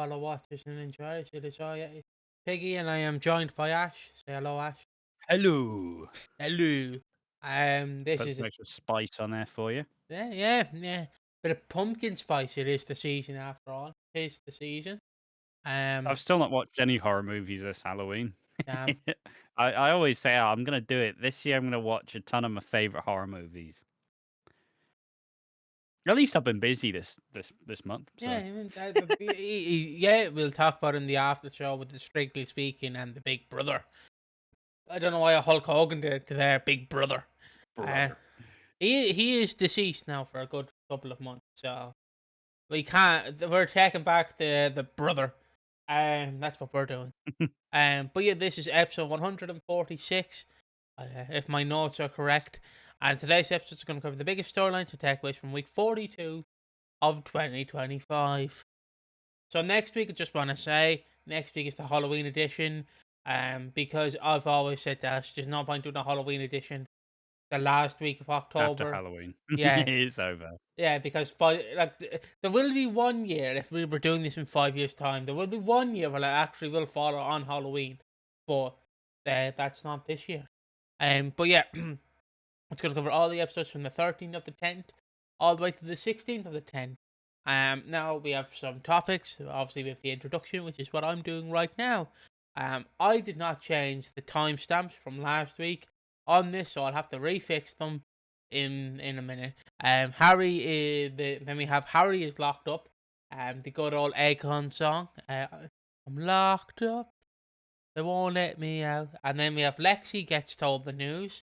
follow, watch us, and enjoy it. Enjoy it. Piggy, and I am joined by Ash. Say hello, Ash. Hello. Hello. This Put is some extra spice on there for you. yeah. Bit of pumpkin spice. It is the season after all. It's the season. I've still not watched any horror movies this Halloween. Damn. I always say, I'm going to do it. This year I'm going to watch a ton of my favourite horror movies. At least I've been busy this month. So. Yeah, yeah. We'll talk about it in the after show with the Strictly Speaking and the Big Brother. I don't know why Hulk Hogan did it to their Big Brother. He is deceased now for a good couple of months, so we can't. We're taking back the brother. That's what we're doing. But yeah, this is episode 146, if my notes are correct. And today's episode is going to cover the biggest storylines and takeaways from week 42 of 2025. So next week, I just want to say, next week is the Halloween edition. Because I've always said that there's no point doing a Halloween edition the last week of October. After Halloween. Yeah. It's over. Yeah, because there will be 1 year, if we were doing this in 5 years' time, there will be 1 year where it actually will fall on Halloween. But that's not this year. But yeah, it's going to cover all the episodes from the 13th of the 10th all the way to the 16th of the 10th. Now we have some topics. Obviously, we have the introduction, which is what I'm doing right now. I did not change the timestamps from last week on this, so I'll have to refix them in a minute. Harry, then we have Harry is locked up. The good old Akon song. I'm locked up. They won't let me out. And then we have Lexi gets told the news.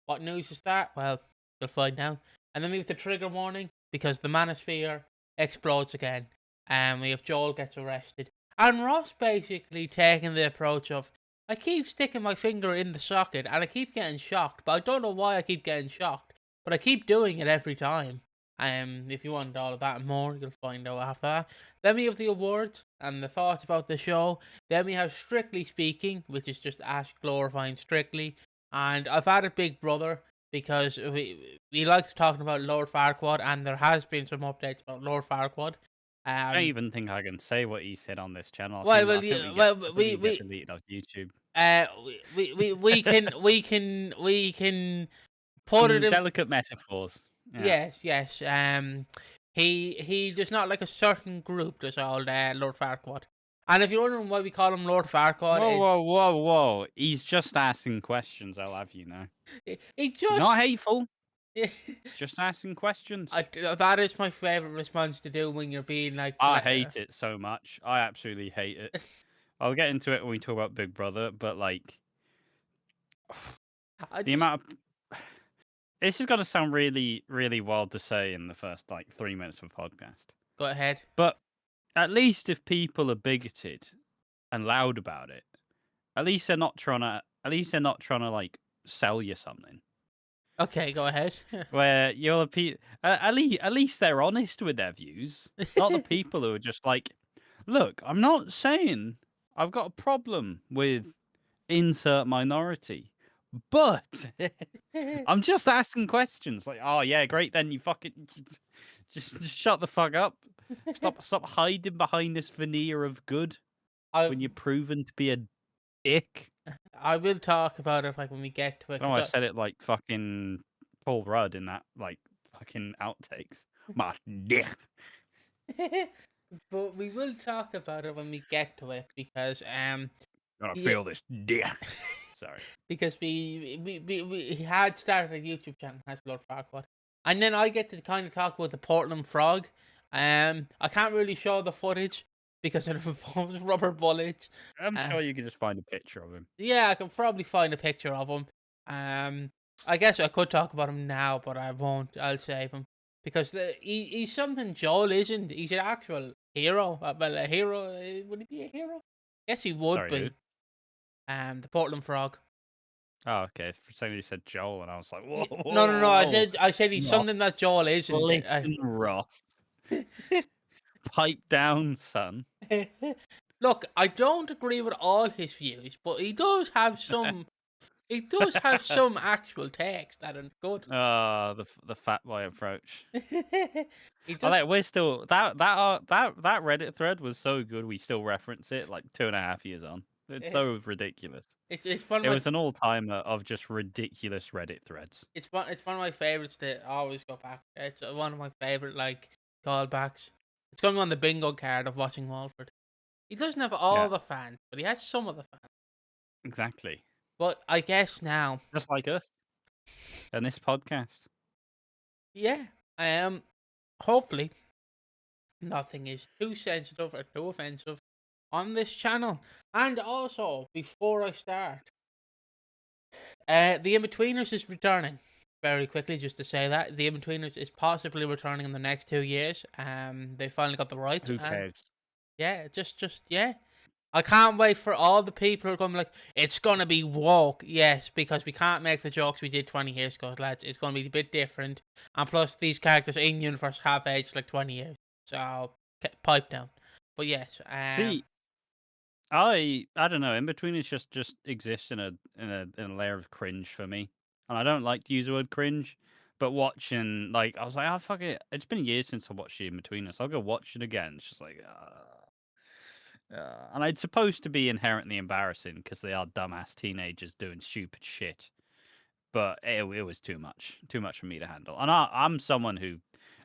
What news is that? Well, you'll find out. And then we have the trigger warning because the manosphere explodes again. And we have Joel gets arrested. And Ross basically taking the approach of, I keep sticking my finger in the socket and I keep getting shocked, but I don't know why I keep getting shocked. But I keep doing it every time. If you want all of that and more, you'll find out after that. Then we have the awards and the thoughts about the show. Then we have Strictly Speaking, which is just Ash glorifying Strictly. And I've added Big Brother because we like to talk about Lord Farquaad, and there has been some updates about Lord Farquaad. I don't even think I can say what he said on this channel. We get deleted off YouTube. We can put some it in delicate metaphors. Yeah. Yes. He does not like a certain group. Does old Lord Farquaad. And if you're wondering why we call him Lord Farquaad, whoa! He's just asking questions. I'll have you know. He's not hateful. He's just asking questions. That is my favorite response to do when you're being like. I hate it so much. I absolutely hate it. I'll get into it when we talk about Big Brother, but like amount of. This is going to sound really, really wild to say in the first 3 minutes of a podcast. Go ahead. But at least if people are bigoted and loud about it, at least they're not trying to like sell you something. Okay, go ahead. Where you're at least they're honest with their views, not the people who are just like, look, I'm not saying I've got a problem with insert minority. But I'm just asking questions. Like, oh yeah, great. Then you fucking just shut the fuck up. Stop hiding behind this veneer of good when you're proven to be a dick. I will talk about it when we get to it. I said it like fucking Paul Rudd in that fucking outtakes. My dick. But we will talk about it when we get to it because Gotta feel this dick. Sorry. Because we had started a YouTube channel as Lord Farquaad. And then I get to kind of talk about the Portland Frog. I can't really show the footage because it involves rubber bullets. I'm sure you can just find a picture of him. Yeah, I can probably find a picture of him. I guess I could talk about him now, but I won't. I'll save him. Because he's something Joel isn't. He's an actual hero. Well, a hero. Would he be a hero? Yes, he would be. Who? The Portland Frog. Oh, okay. For a second you said Joel, and I was like, whoa. No. I said he's something that Joel isn't. Listen, Ross. Pipe down, son. Look, I don't agree with all his views, but he does have some He does have some actual takes that are good. The fat boy approach. He I does. like we're still that Reddit thread was so good we still reference it like 2.5 years on. It's It's so ridiculous. it's one of It my was an all timer of just ridiculous Reddit threads. it's one of my favorites to always go back. It's one of my favorite like callbacks. It's going on the bingo card of watching Walford. He doesn't have all Yeah, the fans, but he has some of the fans. exactly. But I guess now, Just like us and this podcast. yeah, I am. Hopefully, nothing is too sensitive or too offensive on this channel. And also, before I start, the In-Betweeners is returning. Very quickly, just to say that the In-Betweeners is possibly returning in the next 2 years. They finally got the rights, Who and cares? yeah, just yeah. I can't wait for all the people who are going to be like, it's gonna be woke, yes, because we can't make the jokes we did 20 years ago, lads. It's gonna be a bit different, and plus these characters in universe have aged like 20 years, so pipe down. But yes, See, I don't know. In between, it's just exists in a layer of cringe for me, and I don't like to use the word cringe. But watching, like, I was like, oh fuck it. It's been years since I watched the In Between Us. I'll go watch it again. It's just like, and it's supposed to be inherently embarrassing because they are dumbass teenagers doing stupid shit. But it was too much for me to handle. And I'm someone who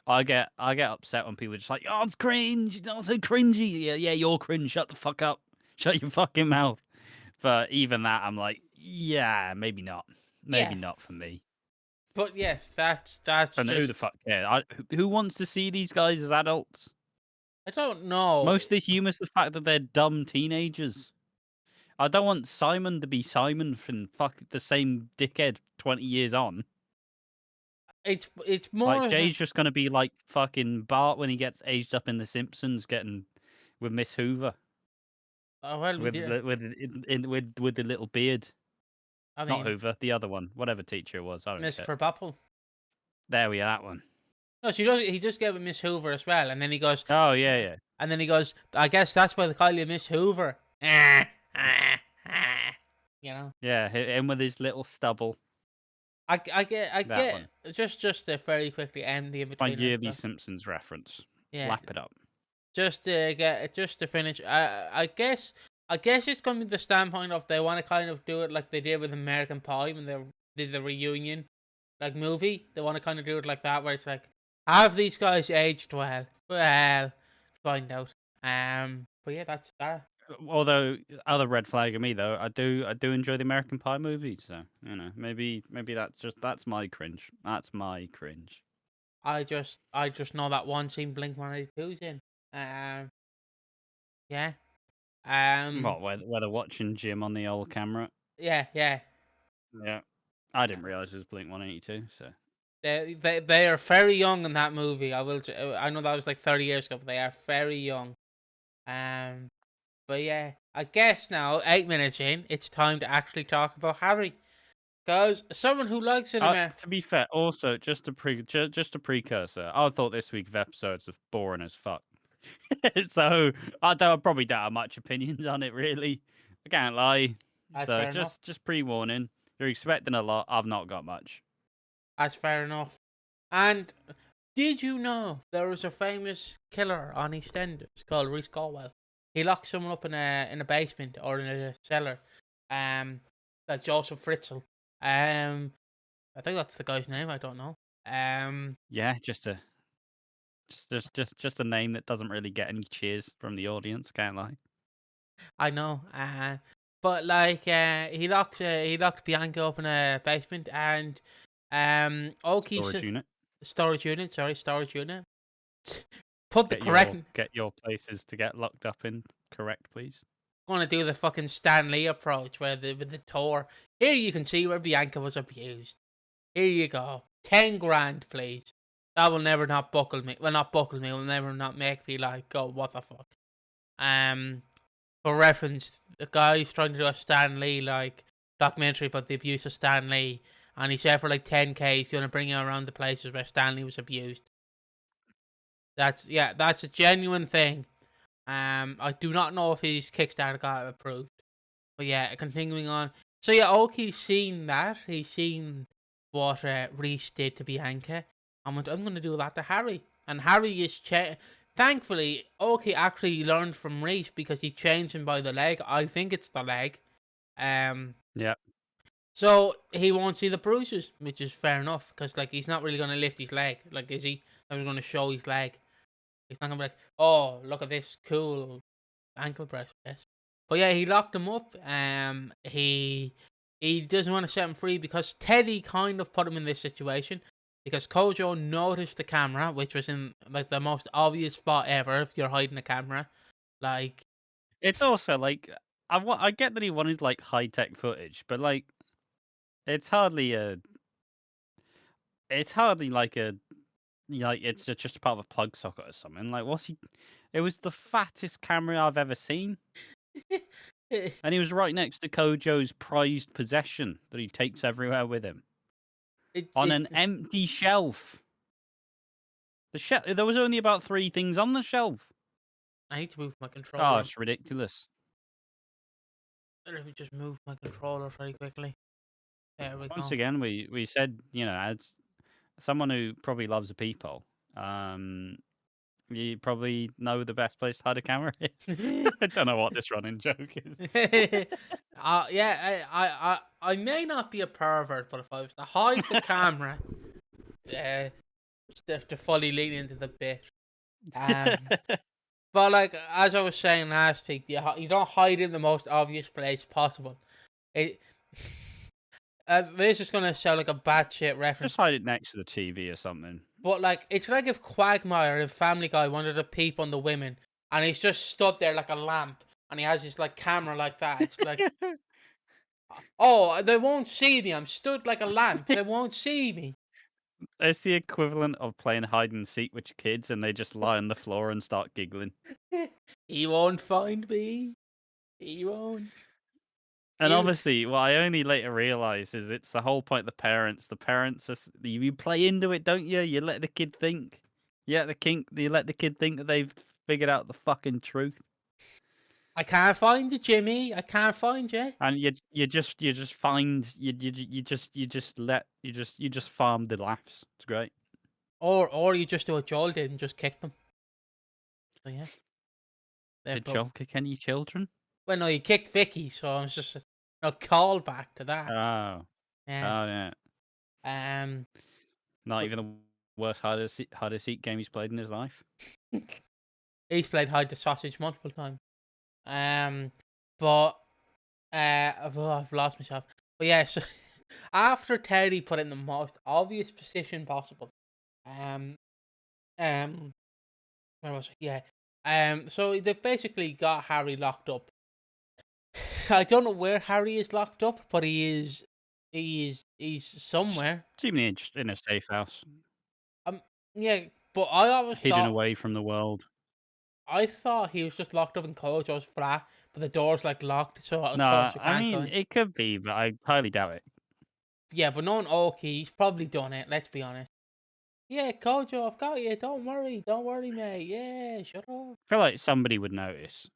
I get upset when people are just like, oh, it's cringe. It's so cringy. Yeah, you're cringe. Shut the fuck up. Shut your fucking mouth. But even that, I'm like, yeah, maybe not. Maybe yeah, not for me. but yes, that's And who the just fuck cares? Who wants to see these guys as adults? I don't know. Most of the humor's the fact that they're dumb teenagers. I don't want Simon to be Simon from fuck the same dickhead 20 years on. It's more Like of a, Jay's just gonna be like fucking Bart when he gets aged up in The Simpsons, getting with Miss Hoover well we with did. with the little beard. I Not mean, Hoover, the other one, whatever teacher it was. I don't Miss care. Purple. There we are, that one. No, she does. He just gave it Miss Hoover as well, and then he goes, Oh yeah, yeah, and then he goes, I guess that's why they call you Miss Hoover. You know. yeah. Him with his little stubble. I That get. one. Just to very quickly end the in My between yearly stuff. Simpsons reference. Yeah, Lap it up. just to finish. I guess it's gonna be the standpoint of they want to kind of do it like they did with American Pie when they did the reunion, like movie. They want to kind of do it like that, where it's like, have these guys aged well? Well, find out. But yeah, that's that. Although other red flag of me though, I do enjoy the American Pie movies. So maybe that's my cringe. That's my cringe. I just know that one scene Blink 182's in. Um, yeah. Um, What, where they're watching Jim on the old camera? yeah. Yeah. I didn't realize it was Blink 182. So They are very young in that movie. I know that was like 30 years ago, but they are very young. Um, but yeah, I guess now 8 minutes in, it's time to actually talk about Harry. Because someone who likes anime, to be fair, also just a precursor. I thought this week's episodes was boring as fuck. So I probably don't have much opinions on it really. I can't lie. that's So fair enough. just pre-warning. You're expecting a lot. I've not got much. That's fair enough. And did you know there was a famous killer on EastEnders called Reese Caldwell? He locked someone up in a basement or in a cellar. Like Joseph Fritzl. I think that's the guy's name. I don't know. Yeah, just a name that doesn't really get any cheers from the audience. Can't lie. I know. But like, he locked Bianca up in a basement, and Oki's Storage unit. storage unit. Sorry, storage unit. Put the correct. Get your places to get locked up in correct, please. Gonna do the fucking Stan Lee approach where with the tour. Here you can see where Bianca was abused. Here you go. 10 grand, please. That will never not buckle me. Well, not buckle me. Will never not make me like, go, what the fuck. For reference, the guy's trying to do a Stan Lee like documentary about the abuse of Stan Lee, and he said for like 10k he's gonna bring you around the places where Stan Lee was abused. That's a genuine thing. I do not know if his Kickstarter got approved, but yeah, continuing on. So yeah, Oki's seen that. He's seen what Reese did to Bianca, and went, "I'm going to do that to Harry." And Harry is thankfully, Oki actually learned from Reese because he changed him by the leg. I think it's the leg. Um, Yeah. so he won't see the bruises, which is fair enough because like he's not really going to lift his leg, like is he? I'm going to show his leg. He's not going to be like, "Oh, look at this cool ankle press." Yes. But yeah, he locked him up. He doesn't want to set him free because Teddy kind of put him in this situation because Kojo noticed the camera, which was in like the most obvious spot ever if you're hiding a camera. Like, It's also like I get that he wanted like high tech footage, but like it's hardly a it's hardly like a like it's just a part of a plug socket or something. Like what's he? It was the fattest camera I've ever seen, and he was right next to Kojo's prized possession that he takes everywhere with him it's on it. an empty shelf. There was only about 3 things on the shelf. I need to move my Oh, controller. it's ridiculous. Let me just move my controller very quickly. There we Once go. again, we said, as someone who probably loves the people, you probably know the best place to hide a camera is. I don't know what this running joke is. Yeah, I may not be a pervert, but if I was to hide the camera, to fully lean into the bit, but like as I was saying last week, you don't hide in the most obvious place possible. It this is gonna sound like a batshit reference, Just hide it next to the TV or something. but like it's like if Quagmire in Family Guy wanted to peep on the women, and he's just stood there like a lamp, and he has his like camera like that. It's like, oh, they won't see me. I'm stood like a lamp. They won't see me. It's the equivalent of playing hide and seek with your kids, and they just lie on the floor and start giggling. He won't find me. He won't. And You, obviously, what I only later realised is it's the whole point of the parents. The parents you play into it, don't you? You let the kid think. You let the kid think that they've figured out the fucking truth. I can't find you, Jimmy. I can't find you. And you just find you just farm the laughs. It's great. Or you just do what Joel did and just kick them. So yeah. Did But Joel kick any children? well, no, he kicked Vicky, so I was just a call back to that. Oh, oh Yeah. yeah. Um. Not But even the worst hardest seat game he's played in his life. he's played hide the sausage multiple times. But I've lost myself. But yeah, so after Teddy put it in the most obvious position possible, um, um, where was it? Yeah, so they basically got Harry locked up. I don't know where Harry is locked up, but he's somewhere. Seemingly in a safe house, Um, yeah, but I always hidden thought away from the world. he was just locked up in Kojo's flat, but the door's like locked, so No, Kojo I can't go mean in. it could be, but I highly doubt it. Yeah, but knowing Oki, he's probably done it. Let's be honest. Yeah, Kojo, I've got you. Don't worry, mate. Yeah, shut up. I feel like somebody would notice.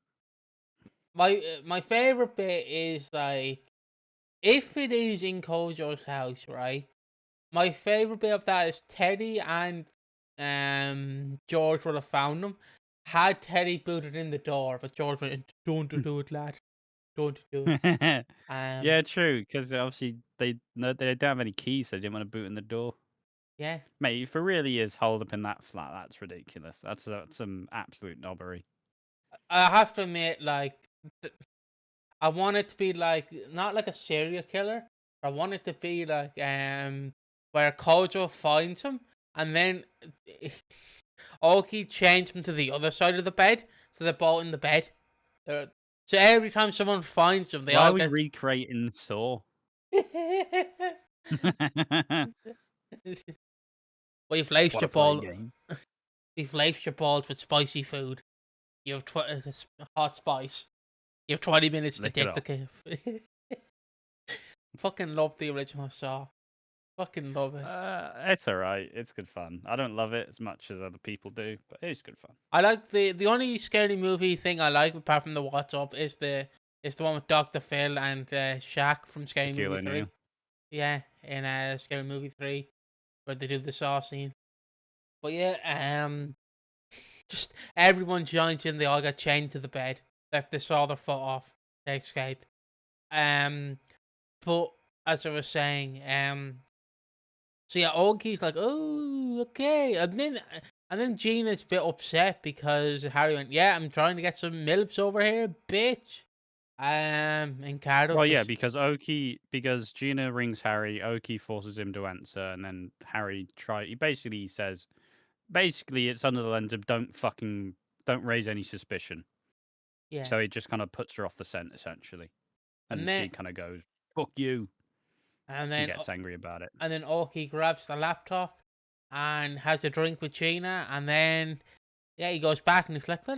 My favorite bit is like if it is in Kojo's house, right? My favorite bit of that is Teddy and George would have found them. Had Teddy booted in the door, but George went, "Don't do it, lad. Don't do it." Yeah, true. Because obviously they don't have any keys, so they didn't want to boot in the door. Yeah. Mate, if it really is holed up in that flat, that's ridiculous. That's some absolute knobbery. I have to admit, like, I want it to be like not like a serial killer. I want it to be like where Kojo finds him and then Oki chains him to the other side of the bed, so they're both in the bed. So every time someone finds them, they Why are all we get. recreating Saw? Well, you've laced What your a funny ball. game. You've laced your balls with spicy food. You have hot spice. You have 20 minutes to Lick it dig the up. cave. Fucking love the original Saw. Fucking love it. It's alright. It's good fun. I don't love it as much as other people do, but it's good fun. I like the only scary movie thing I like apart from the What's Up is the It's the one with Dr. Phil and Shaq from Scary Shaquille Movie 3. O'Neal. Yeah, in Scary Movie 3, where they do the saw scene. But yeah, just everyone joins in. They all get chained to the bed. They saw their foot off. They escape. Um, but as I was saying, so yeah, Ogie's like, oh, okay, and then Gina's a bit upset because Harry went, yeah, I'm trying to get some milfs over here, bitch. In Cardiff, Well, yeah, 'cause because Gina rings Harry, Oki forces him to answer, and then Harry he basically says, basically it's under the lens of don't raise any suspicion. yeah, So he just kind of puts her off the scent essentially, and and then she kind of goes, "Fuck you," and and then gets angry about it. and then Oki grabs the laptop and has a drink with Gina, and then yeah, he goes back and he's like, well,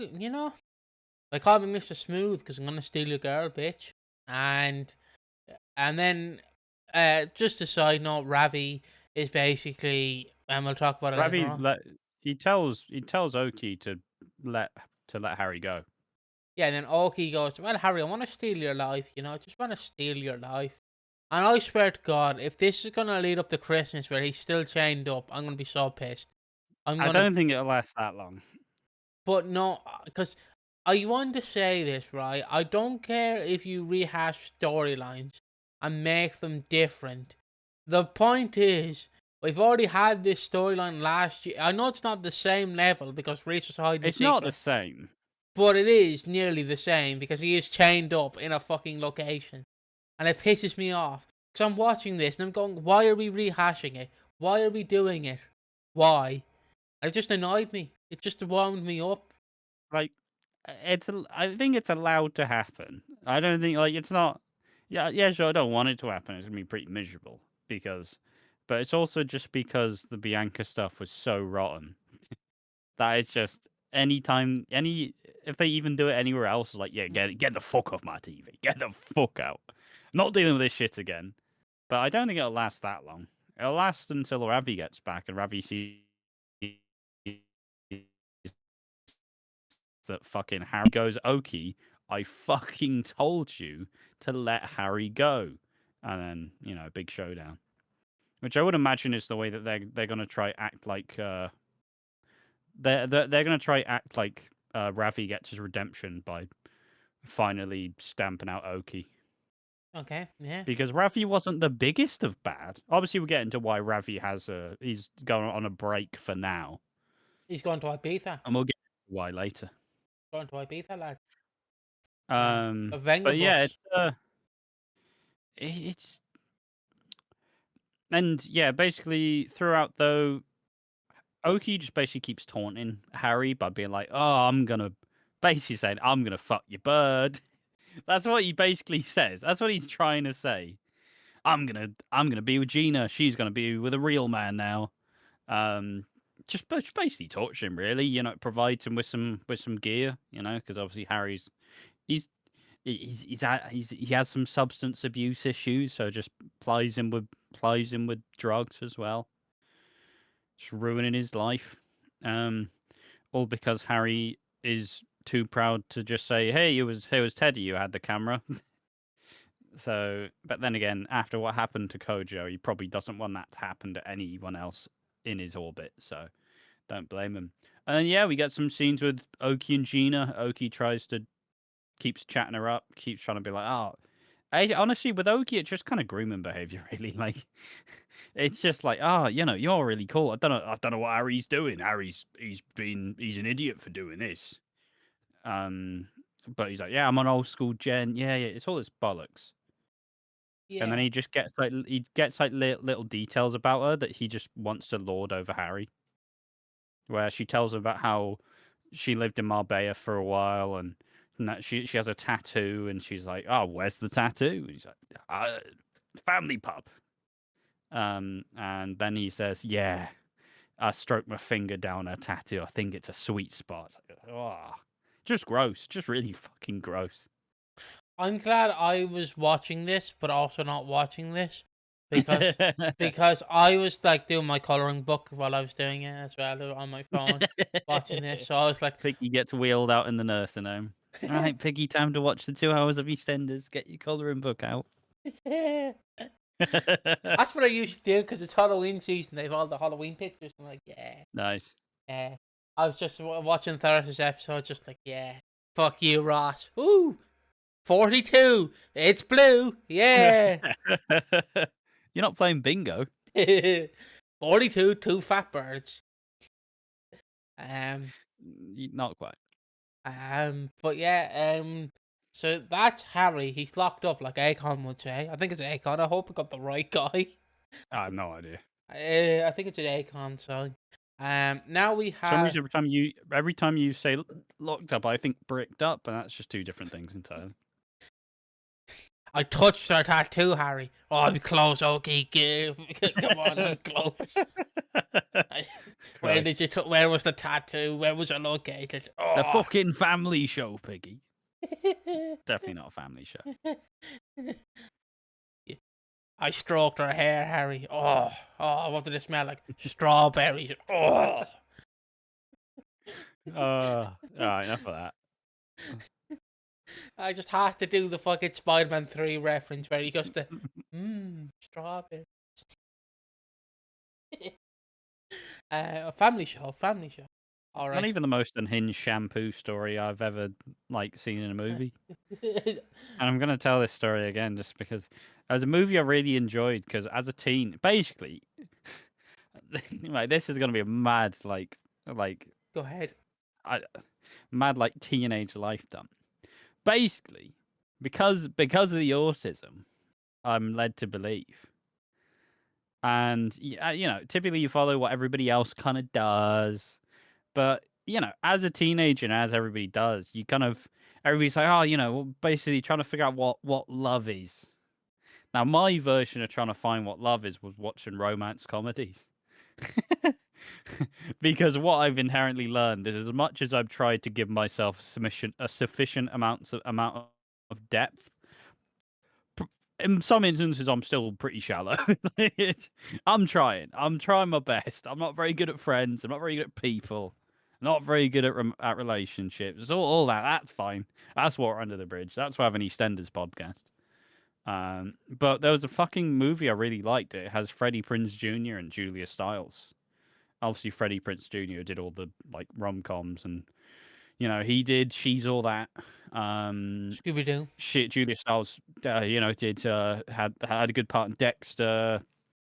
they call me Mr. Smooth because I'm gonna steal your girl, bitch. And then just a side note, Ravi is basically, and we'll talk about it later Ravi on. he tells Oki let let Harry go. Yeah, and then Oki goes, well, Harry, I want to steal your life, I just want to steal your life. And I swear to God, if this is gonna lead up to Christmas where he's still chained up, I'm gonna be so pissed. I'm I gonna, don't think it'll last that long. but no, because I want to say this, right? I don't care if you rehash storylines and make them different. The point is, we've already had this storyline last year. I know it's not the same level because Reese was hiding the It's not the secret, same. but it is nearly the same because he is chained up in a fucking location. And it pisses me off. Because I'm watching this and I'm going, why are we rehashing it? Why are we doing it? Why? And it just annoyed me. It just wound me up. Like, I think it's allowed to happen. I don't think like it's not. Yeah, yeah, sure. I don't want it to happen. It's gonna be pretty miserable but it's also just because the Bianca stuff was so rotten that it's just if they even do it anywhere else, like yeah, get the fuck off my TV, get the fuck out. Not dealing with this shit again. But I don't think it'll last that long. It'll last until Ravi gets back and Ravi sees that fucking Harry goes, Oki, I fucking told you to let Harry go. And then, big showdown. Which I would imagine is the way that they're gonna try act like they're gonna try act like Ravi gets his redemption by finally stamping out Oki. Okay, yeah. Because Ravi wasn't the biggest of bad. Obviously, we'll get into why Ravi he's going on a break for now, He's going to Ibiza. and we'll get into why later. Going to Ibiza, lad. The But Venga yeah, bus. it's and yeah, basically throughout though, Oki just basically keeps taunting Harry by being like, "Oh, basically saying I'm gonna fuck your bird." That's what he basically says. That's what he's trying to say. I'm gonna be with Gina. She's gonna be with a real man now. Um, just basically torture him, really. Provides him with some gear. Because obviously he's he has some substance abuse issues, so just plies him with drugs as well, just ruining his life. Um, all because Harry is too proud to just say, "Hey, it was Teddy who had the camera." So, but then again, after what happened to Kojo, he probably doesn't want that to happen to anyone else in his orbit. So, don't blame him. And yeah, we get some scenes with Oki and Gina. Oki keeps chatting her up, keeps trying to be like, oh. Honestly, with Oki, it's just kind of grooming behavior, really. Like, it's just like, oh, you're really cool. I don't know what Harry's doing. He's an idiot for doing this. But he's like, yeah, I'm an old school gen. Yeah, yeah. It's all this bollocks. And then Yeah. he gets like little details about her that he just wants to lord over Harry. Where she tells him about how she lived in Marbella for a while and that she has a tattoo and she's like, "Oh, where's the tattoo?" He's like, "Family pub." And then he says, "Yeah, I stroked my finger down her tattoo. I think it's a sweet spot." It's like, oh, just gross, just really fucking gross. I'm glad I was watching this, but also not watching this because because I was like doing my coloring book while I was doing it as well on my phone, watching this. So I was like, Piggy gets wheeled out in the nursing home. All right, Piggy, time to watch the 2 hours of EastEnders. Get your colouring book out. That's what I used to do because it's Halloween season. They have all the Halloween pictures. I'm like, yeah, Nice. yeah. I was just watching Thursday's episode, just like, yeah, fuck you, Ross. Woo, 42. It's blue. Yeah. You're not playing bingo. 42, two fat birds. Um, Not quite. but yeah, so that's Harry. He's locked up, like Akon would say. I think it's Akon. I hope I got the right guy. I have no idea. I think it's an Akon song. Now we For some have. reason, every time you say locked up, I think bricked up, and that's just two different things entirely. I touched her tattoo, Harry. Oh, I'm close. Okay, come on, I'm close. Where did you? Where was the tattoo? Where was it located? Oh. The fucking family show, Piggy. Definitely not a family show. I stroked her hair, Harry. Oh, what did it smell like? Strawberries. Oh. All right, enough of that. I just had to do the fucking Spider-Man 3 reference where he goes to, strawberries. Family show. All right. Not even the most unhinged shampoo story I've ever seen in a movie. And I'm gonna tell this story again just because it was a movie I really enjoyed because as a teen, basically, this is gonna be a mad Go ahead. mad teenage life dump. Basically, because of the autism, I'm led to believe. And typically you follow what everybody else kind of does, but as a teenager and as everybody does, you kind of everybody's like, oh, basically trying to figure out what love is. Now, my version of trying to find what love is was watching romance comedies. Because what I've inherently learned is as much as I've tried to give myself a sufficient amount of depth, in some instances I'm still pretty shallow. I'm trying my best. I'm not very good at friends. I'm not very good at people. Not very good at relationships. All that. That's fine. That's water under the bridge. That's why I have an EastEnders podcast. But there was a fucking movie I really liked. It has Freddie Prinze Jr. and Julia Stiles. Obviously, Freddie Prinze Jr. did all the rom-coms, and he did She's All That. Scooby Doo. Shit, Julia Stiles, did had a good part in Dexter.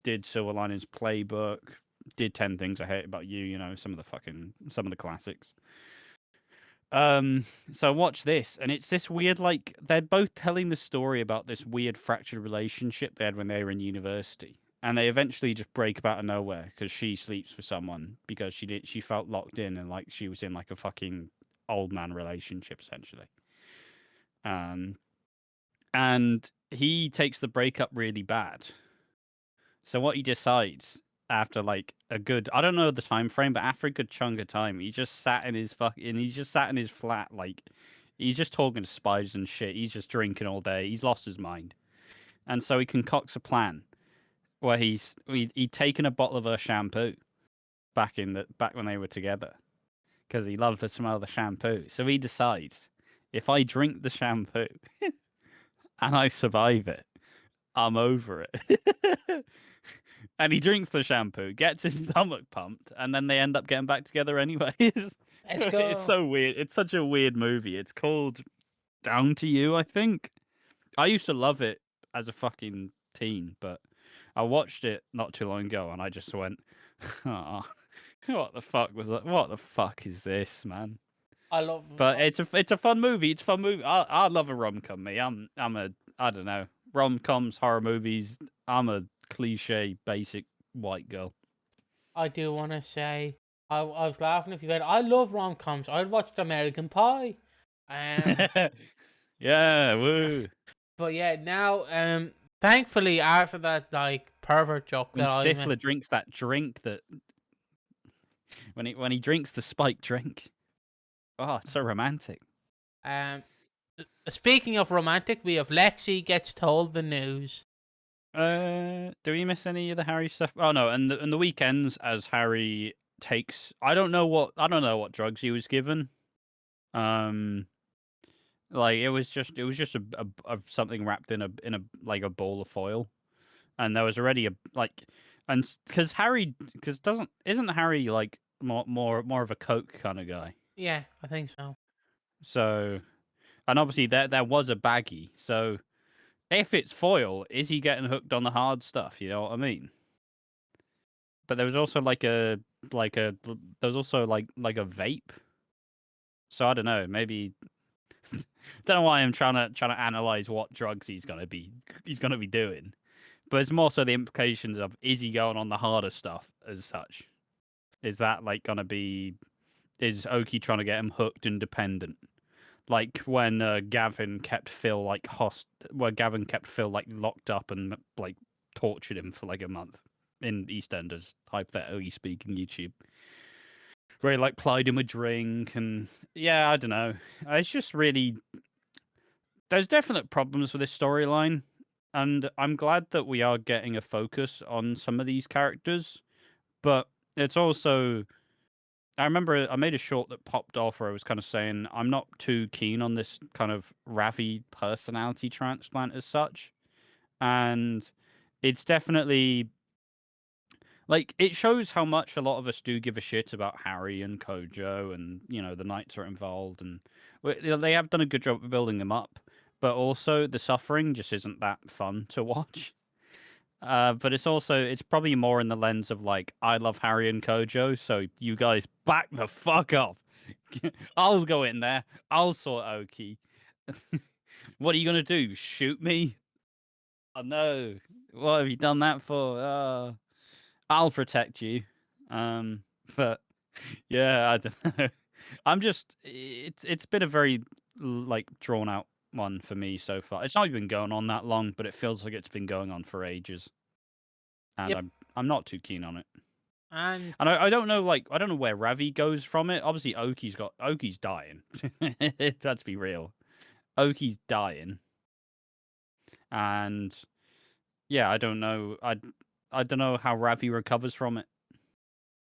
Did Silver Linings Playbook. Did 10 Things I Hate About You. Some of the classics. So watch this, and it's this weird, they're both telling the story about this weird fractured relationship they had when they were in university, and they eventually just break up out of nowhere because she sleeps with someone because she felt locked in and she was in a fucking old man relationship essentially. And he takes the breakup really bad. So what he decides after a good, I don't know the time frame, but after a good chunk of time, he just sat in his flat, he's just talking to spiders and shit. He's just drinking all day. He's lost his mind, and so he concocts a plan where he'd taken a bottle of her shampoo back when they were together because he loved the smell of the shampoo. So he decides, if I drink the shampoo and I survive it, I'm over it. And he drinks the shampoo, gets his stomach pumped, and then they end up getting back together anyways. Let's go. It's so weird. It's such a weird movie. It's called Down to You, I think. I used to love it as a fucking teen, but I watched it not too long ago, and I just went, "Oh, what the fuck was that? What the fuck is this, man?" I love. But it's a fun movie. It's a fun movie. I love a rom-com. Me, I don't know, rom-coms, horror movies. I'm a cliche, basic white girl. I do want to say I was laughing if you read. I love rom-coms. I watched American Pie. Yeah, woo. But yeah, now thankfully after that pervert joke When that Stifler drinks that drink that when he drinks the spiked drink. Oh, it's so romantic. Speaking of romantic, we have Lexi gets told the news. Do we miss any of the Harry stuff? Oh no, and the weekends as Harry takes I don't know what drugs he was given. Like it was just something wrapped in a like a ball of foil, and there was already a like, and because Harry, because doesn't isn't Harry like more of a Coke kind of guy? Yeah, I think so. So, and obviously there was a baggie. So if it's foil, is he getting hooked on the hard stuff? You know what I mean? But there was also like a there was also like a vape. So I don't know. Maybe don't know why I'm trying to analyze what drugs he's gonna be doing. But it's more so the implications of is he going on the harder stuff as such? Is that like gonna be is Oki trying to get him hooked and dependent? Like when Gavin kept Phil like where Gavin kept Phil like locked up and like tortured him for like a month in EastEnders, hypothetically speaking, YouTube. Where he like plied him a drink and yeah, I don't know. It's just really there's definite problems with this storyline, and I'm glad that we are getting a focus on some of these characters. But it's also I remember I made a short that popped off where I was kind of saying I'm not too keen on this kind of Ravi personality transplant as such, and it's definitely like it shows how much a lot of us do give a shit about Harry and Kojo, and you know the knights are involved, and they have done a good job of building them up. But also the suffering just isn't that fun to watch. But it's probably more in the lens of like I love Harry and Kojo, so you guys back the fuck off. I'll go in there. I'll sort Oki. What are you gonna do? Shoot me? Oh no! What have you done that for? I'll protect you. Um, but yeah, I don't know. It's been a very like drawn out one for me so far. It's not even going on that long, but it feels like it's been going on for ages, and Yep. I'm not too keen on it. And And I don't know I don't know where Ravi goes from it. Obviously, Oki's dying. Let's be real. Oki's dying, and yeah, I don't know. I don't know how Ravi recovers from it.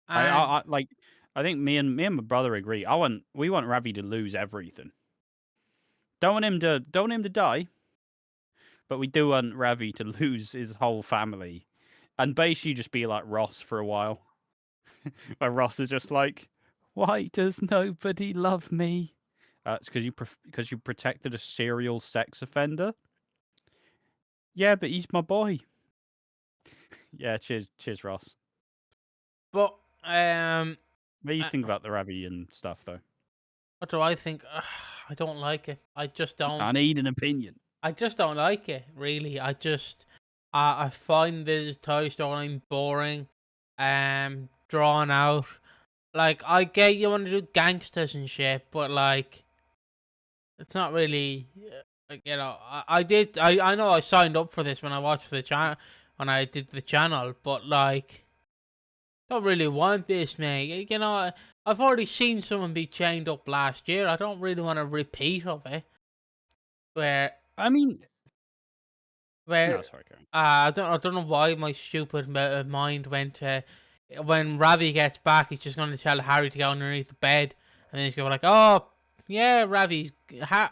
and Like I think me and my brother agree. We want Ravi to lose everything. Don't want him to die, but we do want Ravi to lose his whole family, and basically just be like Ross for a while. Where Ross is just like, why does nobody love me? It's because you protected a serial sex offender. Yeah, but he's my boy. Yeah, cheers, Ross. but What do you uh, think about the Ravi and stuff, though? what do I think? I don't like it. I just don't. I need an opinion. I just don't like it. Really, I find this Toy Story boring, drawn out. Like I get you want to do gangsters and shit, but like it's not really. Like, I know I signed up for this when I watched the channel when I did the channel, but like don't really want this, mate. You know, I've already seen someone be chained up last year. I don't really want a repeat of it. Where I mean, where no, sorry, Karen. I don't know why my stupid mind went to when Ravi gets back, he's just going to tell Harry to go underneath the bed, and then he's going to be like, "Oh, yeah,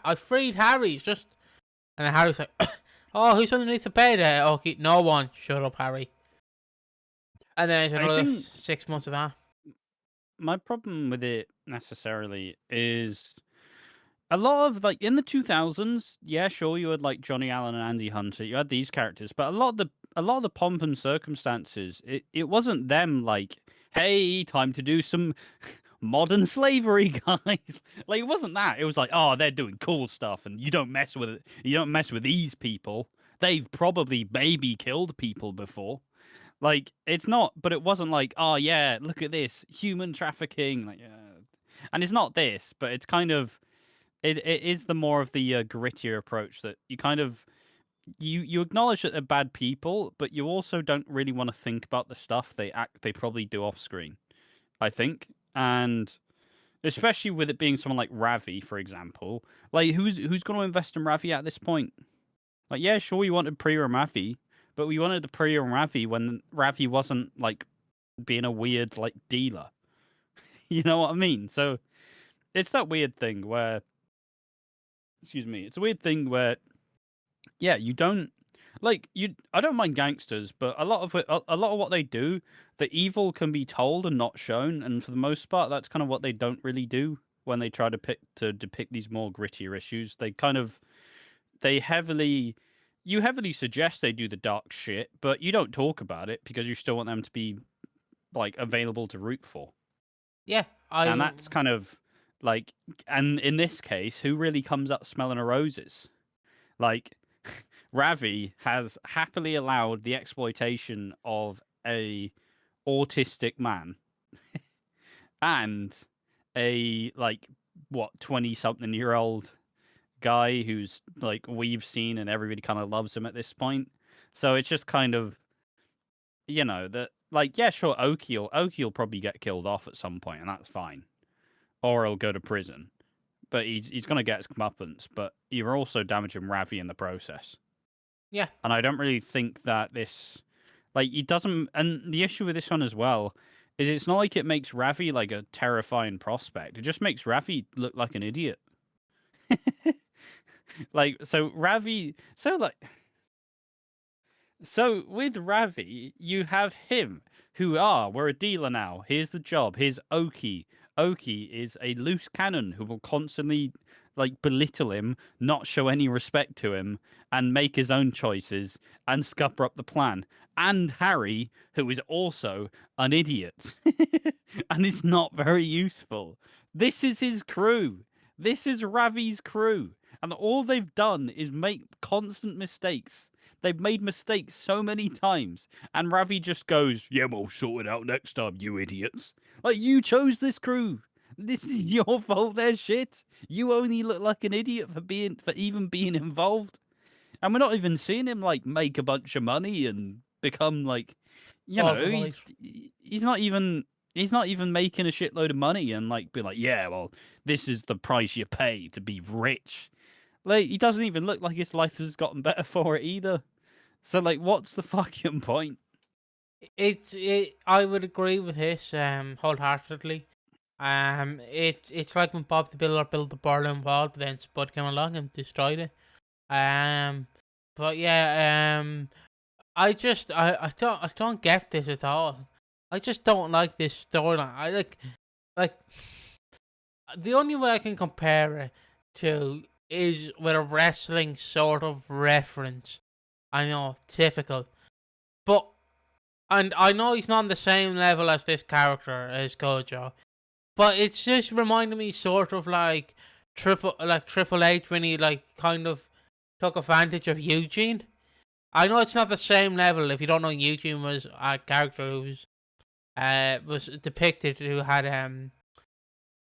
I freed Harry." It's just and then Harry's like, "Oh, who's underneath the bed?" Okay, no one. Shut up, Harry. And then it's I another think 6 months of that. my problem with it necessarily is a lot of like in the 2000s. Yeah, sure, you had like Johnny Allen and Andy Hunter. You had these characters, but a lot of the pomp and circumstances. It wasn't them like, hey, time to do some modern slavery, guys. Like it wasn't that. It was like, oh, they're doing cool stuff, and you don't mess with it. You don't mess with these people. They've probably maybe killed people before. Like it's not, but it wasn't like, oh yeah, look at this human trafficking. Like, and it's not this, but it's kind of it is the more of the grittier approach that you kind of you acknowledge that they're bad people, but you also don't really want to think about the stuff they probably do off screen. I think, and especially with it being someone like Ravi, for example, like who's going to invest in Ravi at this point? Like, yeah, sure, you wanted Priya and Ravi, but we wanted the Priya and Ravi when Ravi wasn't like being a weird like dealer. You know what I mean? So it's that weird thing where excuse me, it's a weird thing where yeah, you don't like you. I don't mind gangsters, but a lot of a lot of what they do, the evil can be told and not shown, and for the most part, that's kind of what they don't really do when they try to depict these more grittier issues. They heavily you heavily suggest they do the dark shit, but you don't talk about it because you still want them to be like available to root for, Yeah, and I that's kind of like, and in this case, who really comes up smelling of roses? Like, Ravi has happily allowed the exploitation of a autistic man and a like what 20-something-year-old guy who's like we've seen and everybody kind of loves him at this point. So it's just kind of that like yeah sure Oki'll probably get killed off at some point and that's fine, or he'll go to prison. But he's gonna get his comeuppance. But you're also damaging Ravi in the process. yeah. And I don't really think that this, like, it doesn't. And the issue with this one as well is it's not like it makes Ravi like a terrifying prospect. It just makes Ravi look like an idiot. Like, so Ravi, so with Ravi, you have him who we're a dealer now. Here's the job. Here's Oki. Oki is a loose cannon who will constantly like belittle him, not show any respect to him, and make his own choices and scupper up the plan. And Harry, who is also an idiot and is not very useful. This is his crew. This is Ravi's crew. And all they've done is make constant mistakes. They've made mistakes so many times, and Ravi just goes, "Yeah, we'll sort it out next time, you idiots." Like, you chose this crew. This is your fault. They're shit. You only look like an idiot for even being involved, and we're not even seeing him like make a bunch of money and become like, Qualified. he's not even making a shitload of money and like be like, yeah, well, this is the price you pay to be rich. Like, he doesn't even look like his life has gotten better for it either. So, like, what's the fucking point? I would agree with this wholeheartedly. It's like when Bob the Builder built the Berlin Wall, but then Spud came along and destroyed it. Um, but yeah, I don't get this at all. I just don't like this storyline. I like the only way I can compare it to is with a wrestling sort of reference. I know, typical, but and I know he's not on the same level as this character as Gojo, but it's just reminding me sort of like Triple H when he like kind of took advantage of Eugene. I know it's not the same level. If you don't know, Eugene was a character who was depicted who had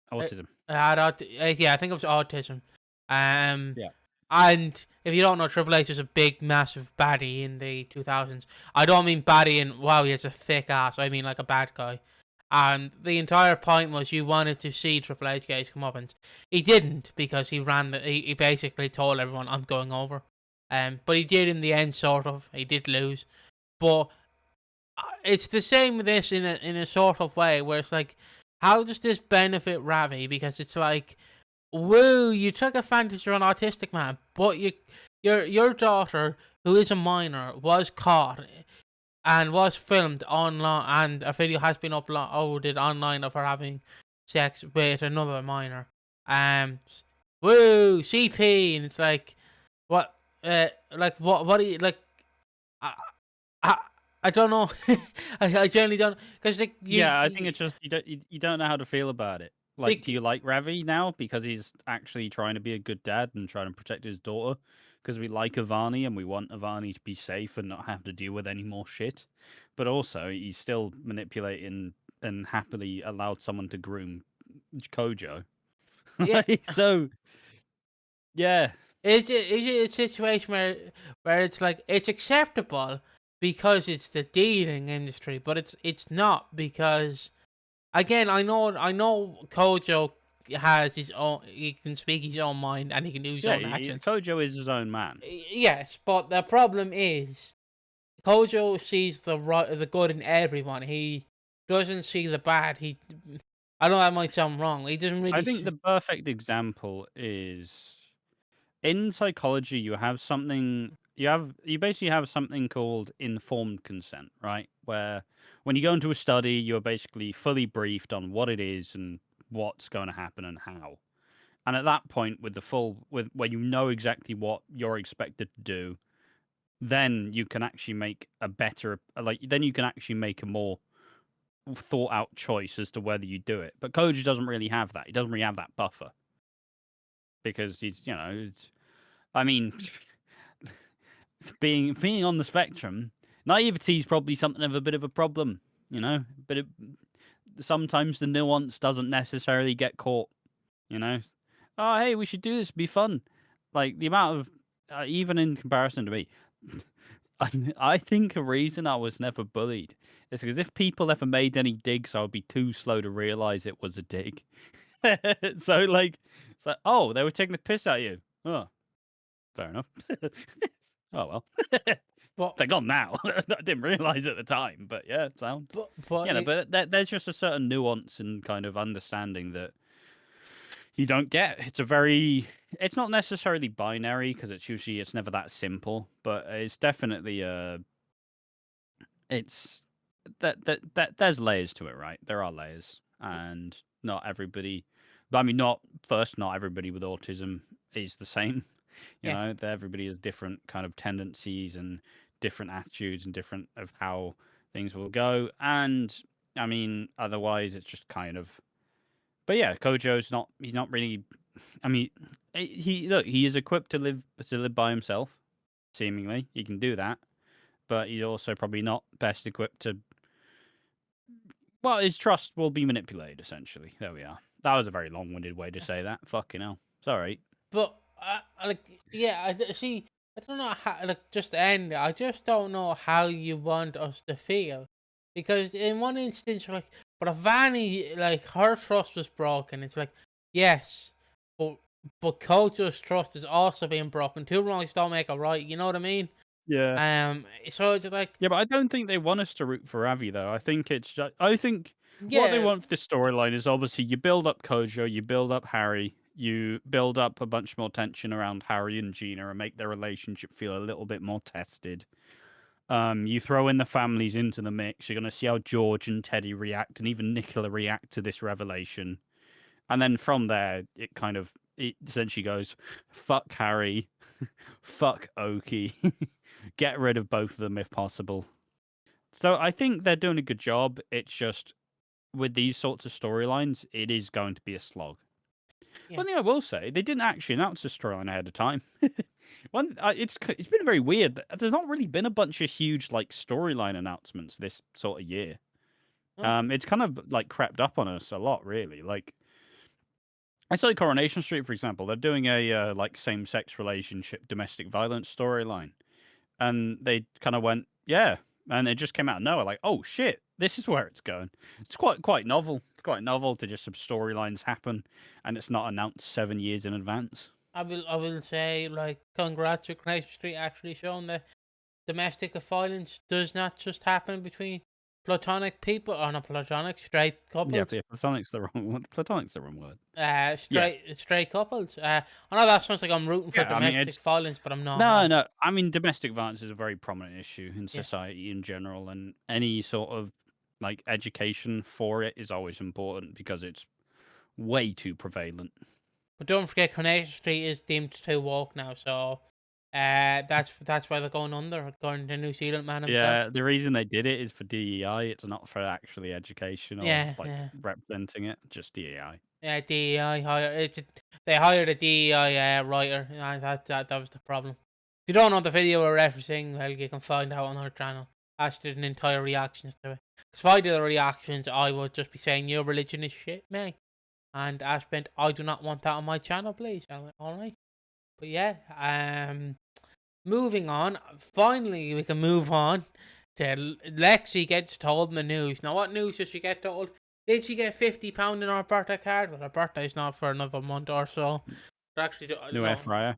Autism. yeah, I think it was autism. Um, Yeah. and if you don't know, Triple H was a big, massive baddie in the 2000s. I don't mean baddie in wow, he has a thick ass. I mean like a bad guy. And the entire point was you wanted to see Triple H get his comeuppance. He didn't because he basically told everyone I'm going over. But he did in the end, sort of. He did lose, but it's the same with this in a sort of way where it's like, how does this benefit Ravi? Because it's like, woo, you took advantage of an autistic man, but your daughter, who is a minor, was caught and was filmed online, and a video has been uploaded online of her having sex with another minor. Woo, CP, and it's like, what, what do you like? I, I, I don't know. I generally don't, because like Yeah, I think it's just you don't know how to feel about it. Like, like, do you like Ravi now because he's actually trying to be a good dad and trying to protect his daughter? Because we like Avani and we want Avani to be safe and not have to deal with any more shit. But also, he's still manipulating and happily allowed someone to groom Kojo. yeah. So, yeah. Is it a situation where it's like it's acceptable because it's the dating industry, but it's not because, again, I know Kojo has his own, he can speak his own mind and he can do his Yeah, own actions. Kojo is his own man. Yes, but the problem is Kojo sees the good in everyone. He doesn't see the bad. I know that might sound wrong. He doesn't I really think see. the perfect example is in psychology, you basically have something called informed consent, right? Where when you go into a study, you're basically fully briefed on what it is and what's going to happen and how. And at that point, with when you know exactly what you're expected to do, then you can actually make a better then you can actually make a more thought out choice as to whether you do it. But Koji doesn't really have that. He doesn't really have that buffer because I mean, being on the spectrum, naivety is probably something of a bit of a problem, But sometimes the nuance doesn't necessarily get caught, you know. Oh, hey, we should do this. It'd be fun. Like the amount of even in comparison to me, I think a reason I was never bullied is because if people ever made any digs, I would be too slow to realize it was a dig. So it's like, oh, they were taking the piss out of you. Oh, fair enough. Oh well. But They're gone now. I didn't realize at the time, but yeah, it sounds. but There's just a certain nuance and kind of understanding that you don't get. It's not necessarily binary because it's never that simple, but it's definitely it's that there's layers to it, right? There are layers, and not everybody. I mean, not everybody with autism is the same. yeah, Everybody has different kind of tendencies and different attitudes and different of how things will go. And I mean, otherwise, it's just kind of. But yeah, Kojo's not. He's not really. I mean, he is equipped to live by himself. Seemingly, he can do that, but he's also probably not best equipped to. Well, his trust will be manipulated. Essentially, there we are. That was a very long-winded way to say that. Fucking hell. Sorry. but yeah, see. I don't know how just to end it. I just don't know how you want us to feel, because in one instance you're like, but if Vanny her trust was broken, it's like yes, but Kojo's trust is also being broken. Two wrongs don't make a right. You know what I mean? Yeah. So it's like Yeah, but I don't think they want us to root for Avi, though. I think what they yeah, want for this storyline is obviously you build up Kojo, you build up Harry, you build up a bunch more tension around Harry and Gina and make their relationship feel a little bit more tested. You throw in the families into the mix. You're going to see how George and Teddy react, and even Nicola react to this revelation. And then from there, it essentially goes, fuck Harry, fuck Oki, get rid of both of them if possible. So I think they're doing a good job. It's just with these sorts of storylines, it is going to be a slog. yeah, One thing I will say, they didn't actually announce the storyline ahead of time. It's been very weird. There's not really been a bunch of huge storyline announcements this sort of year. no, It's kind of crept up on us a lot, really. I saw Coronation Street, for example. They're doing a same-sex relationship, domestic violence storyline, and they kind of went, yeah, and it just came out of nowhere, like, oh shit, this is where it's going. It's quite novel. It's quite novel to just have storylines happen, and it's not announced 7 years in advance. I will say congrats to Coronation Street actually showing that domestic violence does not just happen between platonic people or not platonic straight Yeah, couples. platonic's the wrong word. Platonic's the wrong word. Yeah, Straight couples. I know that sounds like I'm rooting for yeah. I mean, domestic violence, but I'm not. no, no. I mean, domestic violence is a very prominent issue in Yeah, society in general, and any sort of education for it is always important because it's way too prevalent. but don't forget Coronation Street is deemed too woke now, so that's why they're going under, according to New Zealand man himself. Yeah, the reason they did it is for DEI. It's not for actually education or Yeah, yeah. representing it. Just DEI. Yeah, DEI they hired a DEI writer. That was the problem. If you don't know the video we're referencing, well, you can find out on our channel. Ash did an entire reactions to it. Because if I did the reactions, I would just be saying your religion is shit, mate. And Ash went, I do not want that on my channel, please. I went, all right. But yeah, moving on. Finally, we can move on to Lexi gets told the news. Now, what news did she get told? Did she get £50 in her birthday card? Well, her birthday's not for another month or so. But actually, New air fryer.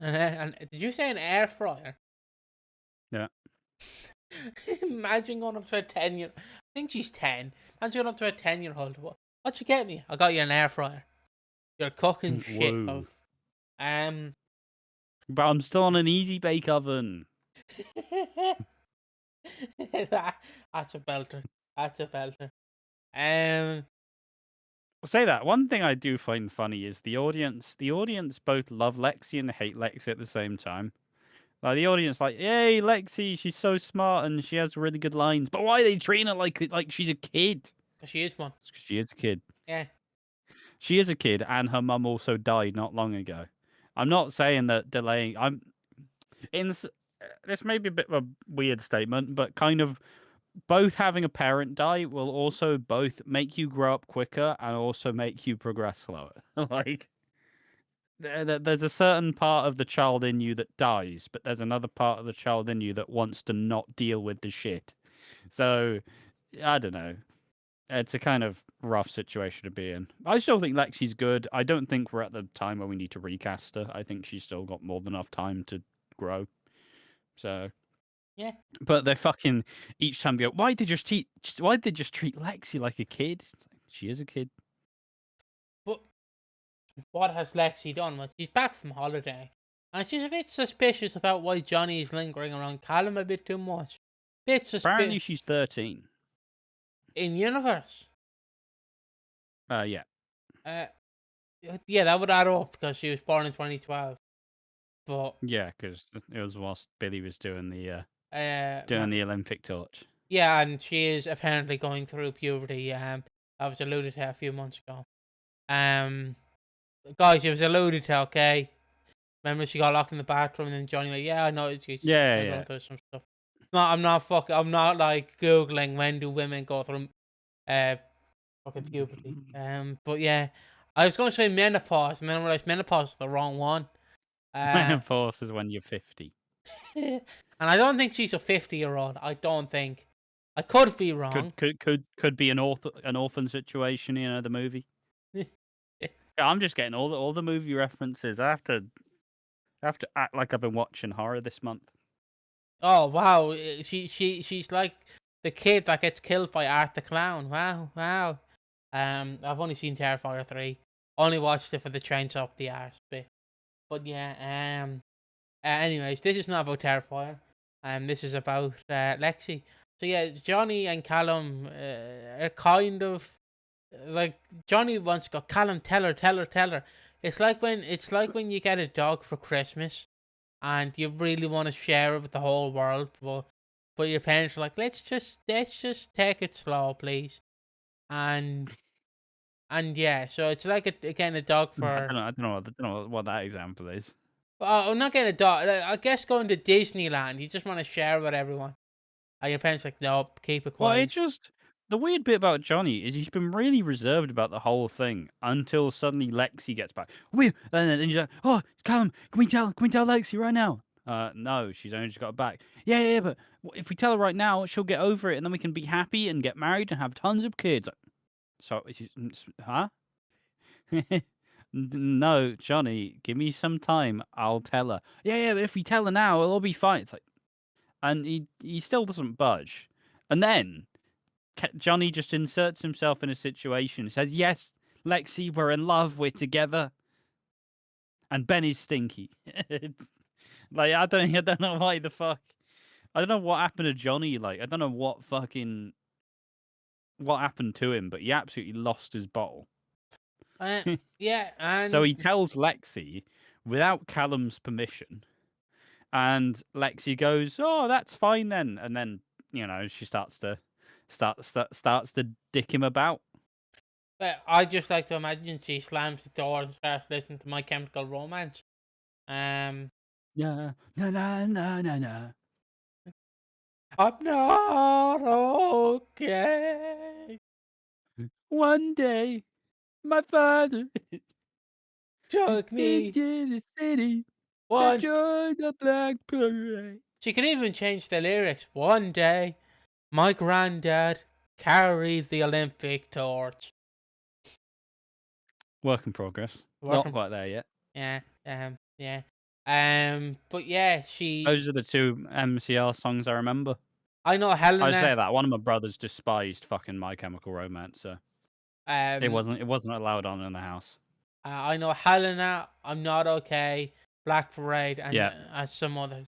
And did you say an air fryer? Yeah. Imagine going up to a 10-year. I think she's 10. Imagine going up to a 10-year-old. What'd you get me? I got you an air fryer. You're cooking shit Whoa. of. But I'm still on an easy bake oven. That's a belter. That's a belter. Um, I'll say that one thing I do find funny is the audience. The audience both love Lexi and hate Lexi at the same time. Like the audience, like, yay, Lexi, she's so smart and she has really good lines. But why are they treating her like she's a kid? 'cause she is one. 'Cause she is a kid. Yeah. She is a kid, and her mum also died not long ago. I'm not saying that delaying. I'm in this. This may be a bit of a weird statement, but kind of both having a parent die will also both make you grow up quicker and also make you progress slower. Like there's a certain part of the child in you that dies, but there's another part of the child in you that wants to not deal with the shit. So I don't know. It's a kind of rough situation to be in. I still think Lexi's good. I don't think we're at the time where we need to recast her. I think she's still got more than enough time to grow. So Yeah. but they fucking each time they go, why'd they just treat Lexi like a kid? It's like, she is a kid. But what has Lexi done? Well, she's back from holiday, and she's a bit suspicious about why Johnny is lingering around Callum a bit too much. Bit Apparently suspicious she's 13. in universe. Yeah. Uh, yeah, that would add up because she was born in 2012. But Yeah, because it was whilst Billy was doing ma- the Olympic torch. yeah, and she is apparently going through puberty. I was alluded to a few months ago. Guys, it was alluded to. Okay, remember she got locked in the bathroom, and then Johnny went, "Yeah, I know she's Yeah, going yeah. through some stuff." No, I'm not fucking. I'm not like googling when do women go through uh fucking puberty. But yeah, I was going to say menopause, and then I realized menopause is the wrong one. Menopause is when you're 50. And I don't think she's a 50-year-old. I don't think. I could be wrong. Could be an orphan situation, the movie. Yeah, I'm just getting all the movie references. I have to act like I've been watching horror this month. Oh wow, she's like the kid that gets killed by Art the Clown. Wow, wow. I've only seen Terrifier 3. Only watched it for the trains up the arse bit. But yeah, anyways, this is not about Terrifier. This is about Lexi. So yeah, Johnny and Callum are kind of like Johnny once got Callum, tell her, tell her, tell her. It's like when you get a dog for Christmas, and you really want to share it with the whole world, but your parents are like, let's just take it slow, please, and yeah, so it's like again a dog for. I don't know what that example is. Well, I'm not getting a dog. I guess going to Disneyland, you just want to share with everyone. And your parents are like, no, keep it Well, quiet. it just the weird bit about Johnny is he's been really reserved about the whole thing until suddenly Lexi gets back. And then he's like, "Oh, it's Callum, can we tell Lexi right now?" No, she's only just got back. Yeah, but if we tell her right now, she'll get over it, and then we can be happy and get married and have tons of kids. So, huh? No, Johnny, give me some time. I'll tell her. Yeah, but if we tell her now, it'll all be fine. It's like, and he still doesn't budge. And then Johnny just inserts himself in a situation, says, "Yes, Lexi, we're in love, we're together." And Ben is stinky. It's, like I don't know why the fuck. I don't know what happened to Johnny. Like I don't know what happened to him, but he absolutely lost his bottle. Yeah, So and he tells Lexi without Callum's permission, and Lexi goes, "Oh, that's fine then." And then she starts to dick him about. but I just like to imagine she slams the door and starts listening to My Chemical Romance. Um, Yeah, no. I'm not okay. One day, my father Took me into the city to one. join the Black Parade. She can even change the lyrics. One day, my granddad carried the Olympic torch. Work in progress. Not Working, quite there yet. yeah, yeah, but yeah, Those are the two MCR songs I remember. I know I Helena. say that one of my brothers despised fucking My Chemical Romance, so Um, it wasn't allowed on in the house. I know Helena. I'm not okay. Black Parade, and Yeah. some others.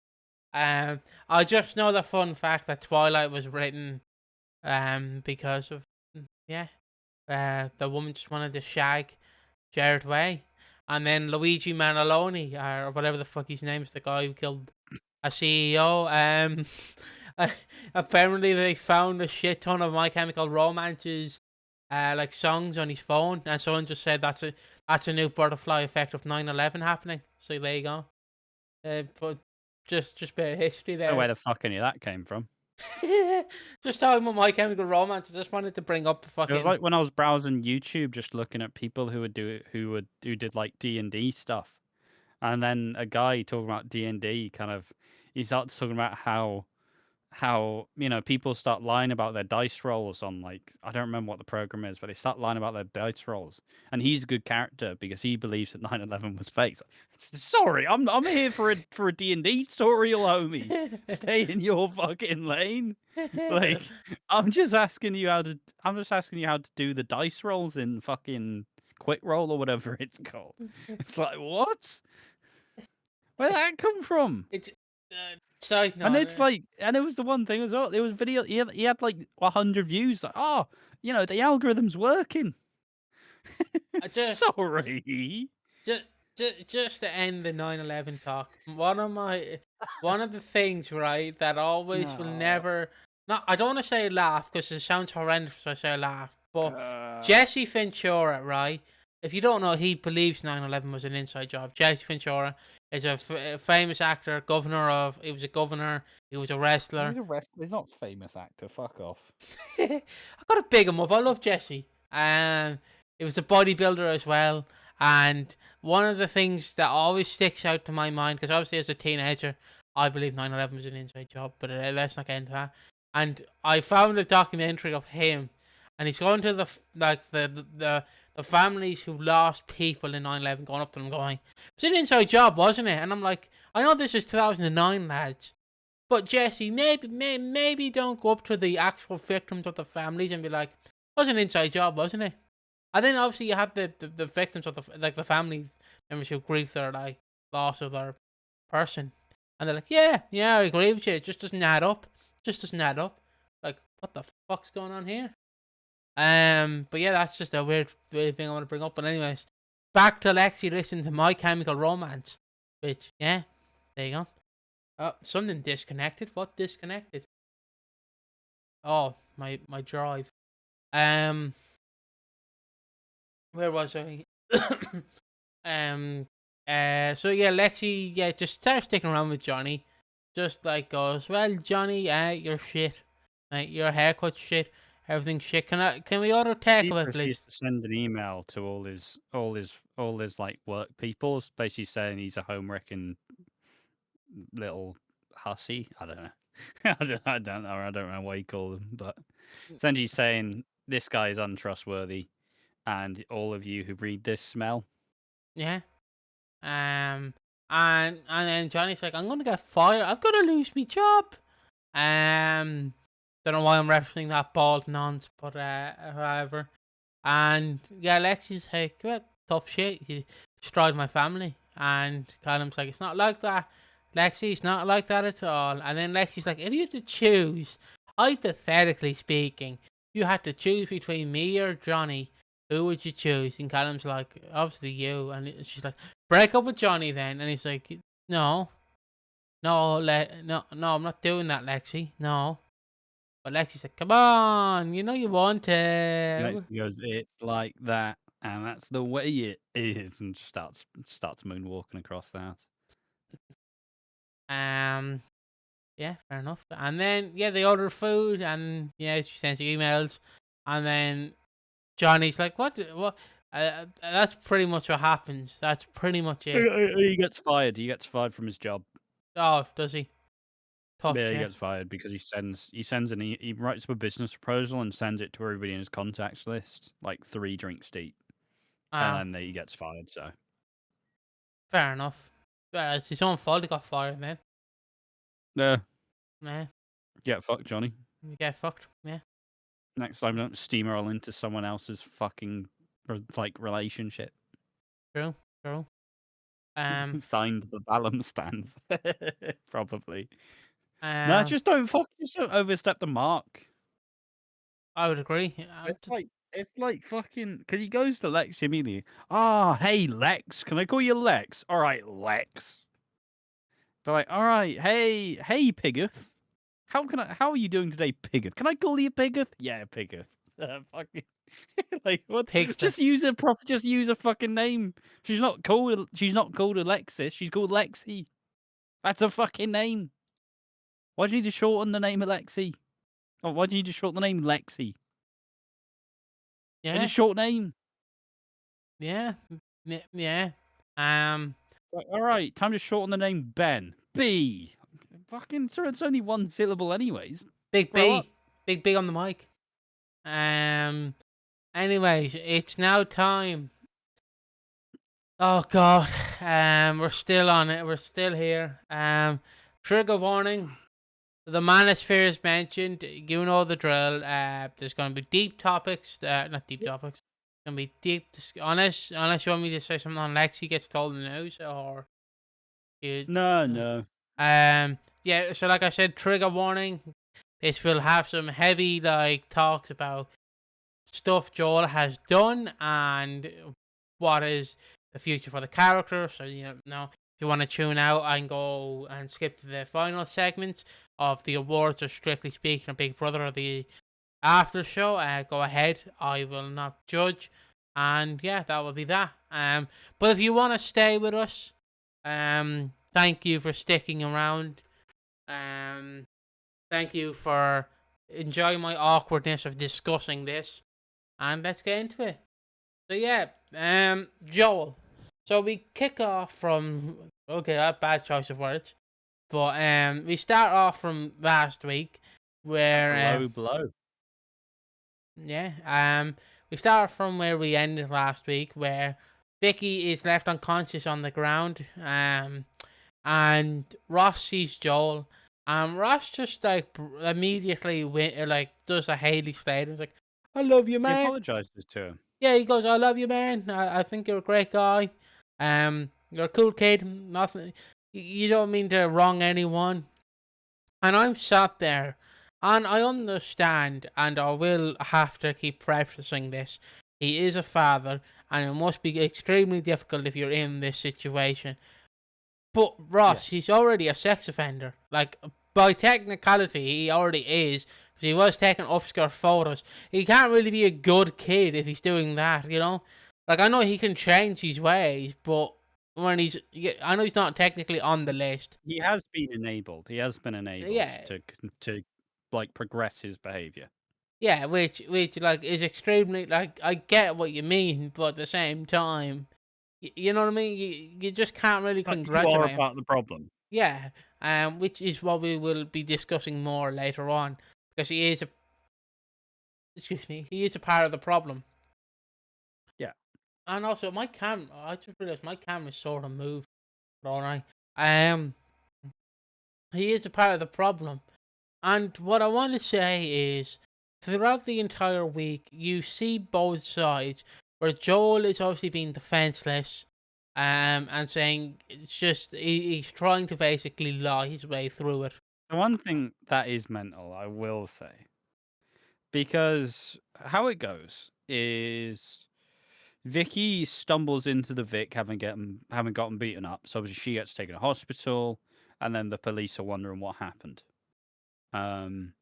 I just know the fun fact that Twilight was written because of yeah, the woman just wanted to shag Jared Way, and then Luigi Manaloni or whatever the fuck his name is, the guy who killed a CEO. Apparently they found a shit ton of My Chemical Romance's like songs on his phone, and someone just said that's a new butterfly effect of 9/11 happening. So there you go. But just a bit of history I don't know there. where the fuck any of that came from. Just talking about My Chemical Romance, I just wanted to bring up the It was fucking. like when I was browsing YouTube, just looking at people who did like D&D stuff, and then a guy talking about D&D he starts talking about how people start lying about their dice rolls on, like, I don't remember what the program is, but they start lying about their dice rolls, and he's a good character because he believes that 9/11 was fake. Sorry, I'm here for a D&D tutorial, homie. Stay in your fucking lane. Like, I'm just asking you how to do the dice rolls in fucking quick roll or whatever it's called. It's like, what? Where did that come from? It's side And note. it's like, and it was the one thing as well. It was video. He had like 100 views. Like, oh, the algorithm's working. I Sorry. just, just to end the 9/11 talk. One of the things, right, that always will No. never. Not, I don't want to say laugh because it sounds horrendous. So I say laugh, but Uh, Jesse Ventura, right? If you don't know, he believes 9/11 was an inside job. Jesse Ventura is a famous actor, governor of. He was a governor. He was a wrestler. he's not a famous actor. Fuck off. I gotta big him up. I love Jesse. He was a bodybuilder as well. And one of the things that always sticks out to my mind, because obviously as a teenager, I believe 9/11 was an inside job, but let's not get into that. And I found a documentary of him, and he's going to the families who lost people in 9/11, going up to them, going, "It was an inside job, wasn't it?" And I'm like, I know this is 2009, lads, but Jesse, maybe don't go up to the actual victims of the families and be like, "It was an inside job, wasn't it?" And then obviously you have the victims of the family members who grieve their like loss of their person, and they're like, "Yeah, I agree with you. It just doesn't add up. Just doesn't add up. Like, what the fuck's going on here?" But yeah, that's just a weird thing I want to bring up. But anyways, back to Lexi listening to My Chemical Romance, which there you go. Oh, something disconnected. What disconnected? Oh, my drive. Um, where was I? um. So yeah, Lexi. Yeah, just start sticking around with Johnny. Just like goes, well, Johnny. You're shit. Your haircut's shit. Everything's shit. Can we order He takeaway, please? proceeds to send an email to all his like work people, basically saying he's a home wrecking little hussy. I don't know. I don't know what you call them, but essentially saying this guy is untrustworthy, and all of you who read this smell. Yeah. And then Johnny's like, I'm gonna get fired. I'm gonna lose my job. Don't know why I'm referencing that bald nonce, but however. And yeah, Lexi's like, well, tough shit. You destroyed my family. And Callum's like, it's not like that. Lexi, it's not like that at all. And then Lexi's like, if you had to choose, hypothetically speaking, you had to choose between me or Johnny, who would you choose? And Callum's like, obviously you. And she's like, break up with Johnny then. And he's like, no, no, I'm not doing that, Lexi. No. But Lexi's like, come on, you know you want Next to. he goes, it's like that, and that's the way it is, and starts moonwalking across the house. Um, yeah, fair enough. And then yeah, they order food, and yeah, she sends emails, and then Johnny's like, what? What? That's pretty much what happens. That's pretty much it. He gets fired. He gets fired from his job. Oh, does he? Tough Yeah, he shit. gets fired because he writes up a business proposal and sends it to everybody in his contacts list, like 3 drinks deep, Ah, and then he gets fired. So fair enough. Well, it's his own fault he got fired, man. yeah, Yeah, get fucked, Johnny. you get fucked. Yeah, Next time, don't steamroll into someone else's fucking like relationship. true, true. Signed the Ballum stands. Probably. No, um, just don't overstep the mark. I would agree. It's like fucking because he goes to Lexi immediately. Ah, hey Lex, can I call you Lex? All right, Lex. They're like, all right, hey Piggeth. How are you doing today, Piggeth? Can I call you Piggeth? Yeah, Piggeth. Fucking like what? Pigster. Just use a fucking name. She's not called Alexis. She's called Lexi. That's a fucking name. Why do you need to shorten the name Alexi? Or why do you need to shorten the name Lexi? It's a Yeah, short name. yeah, yeah. Um, Like, all right, time to shorten the name Ben. B. Fucking, sir, it's only one syllable, anyways. Big Grow up. B, Big B on the mic. Um. Anyways, it's now time. Oh God. We're still on it. We're still here. Trigger warning. The manosphere is mentioned. You know the drill. There's going to be deep topics. Not deep topics. Going to be deep. Unless you want me to say something on Lexi gets told in the news, or you. No. Yeah. So like I said, trigger warning. This will have some heavy talks about stuff Joel has done and what is the future for the character. So if you want to tune out and go and skip to the final segments of the awards or strictly speaking, a Big Brother or the after show, go ahead. I will not judge, and yeah, that will be that. But if you want to stay with us, thank you for sticking around. Thank you for enjoying my awkwardness of discussing this, and let's get into it. So yeah, Joel. So we kick off from that bad choice of words, but we start off from last week where Blow. yeah, we start from where we ended last week, where Vicky is left unconscious on the ground, and Ross sees Joel, and Ross just immediately does a Haley Slater. He's like, "I love you, He man." apologizes to him. Yeah, he goes, "I love you, man. I think you're a great guy. You're a cool kid. Nothing. You don't mean to wrong anyone." And I'm sat there, and I understand, and I will have to keep prefacing this. He is a father, and it must be extremely difficult if you're in this situation. But Ross, Yes. he's already a sex offender. Like, by technicality, he already is, because he was taking upskirt photos. He can't really be a good kid if he's doing that, you know? Like, I know he can change his ways, but I know he's not technically on the list. He has been enabled. He has been enabled Yeah, to like progress his behavior. yeah, which like is extremely like I get what you mean, but at the same time, you know what I mean. You just can't really But you are congratulate a him. part of the problem. Yeah, which is what we will be discussing more later on, because he is a part of the problem. Yeah. And also I just realized my camera sort of moved, don't I? Um, he is a part of the problem. And what I want to say is, throughout the entire week, you see both sides, where Joel is obviously being defenseless, and saying it's just he's trying to basically lie his way through it. The one thing that is mental, I will say, because how it goes is Vicky stumbles into the Vic having gotten beaten up, so obviously she gets taken to hospital, and then the police are wondering what happened. And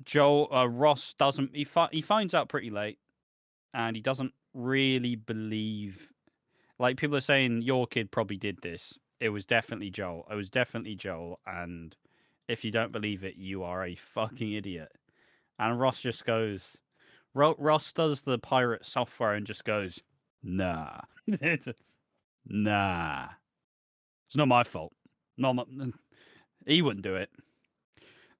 Joe Ross doesn't he finds out pretty late, and he doesn't really believe. Like people are saying, your kid probably did this. It was definitely Joel. It was definitely Joel, and if you don't believe it, you are a fucking idiot. And Ross just goes. Ross does the pirate software and just goes, nah, nah, it's not my fault. Not my, he wouldn't do it.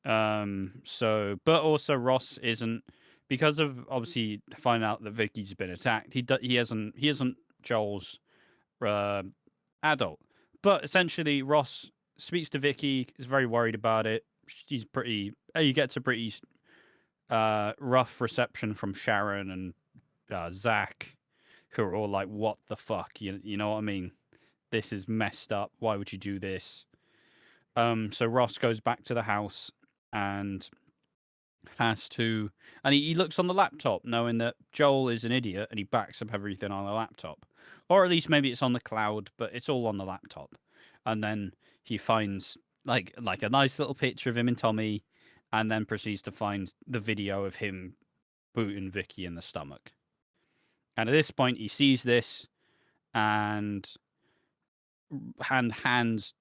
But also Ross isn't because of obviously finding out that Vicky's been attacked. He isn't Joel's uh, adult. But essentially, Ross speaks to Vicky. Is very worried about it. She's pretty. He gets a pretty rough reception from Sharon and Zach, who are all like, "What the fuck?" You know what I mean? This is messed up. Why would you do this? So Ross goes back to the house and has to, and he looks on the laptop, knowing that Joel is an idiot, and he backs up everything on the laptop, or at least maybe it's on the cloud, but it's all on the laptop. And then he finds like a nice little picture of him and Tommy, and then proceeds to find the video of him booting Vicky in the stomach. And at this point, he sees this and hands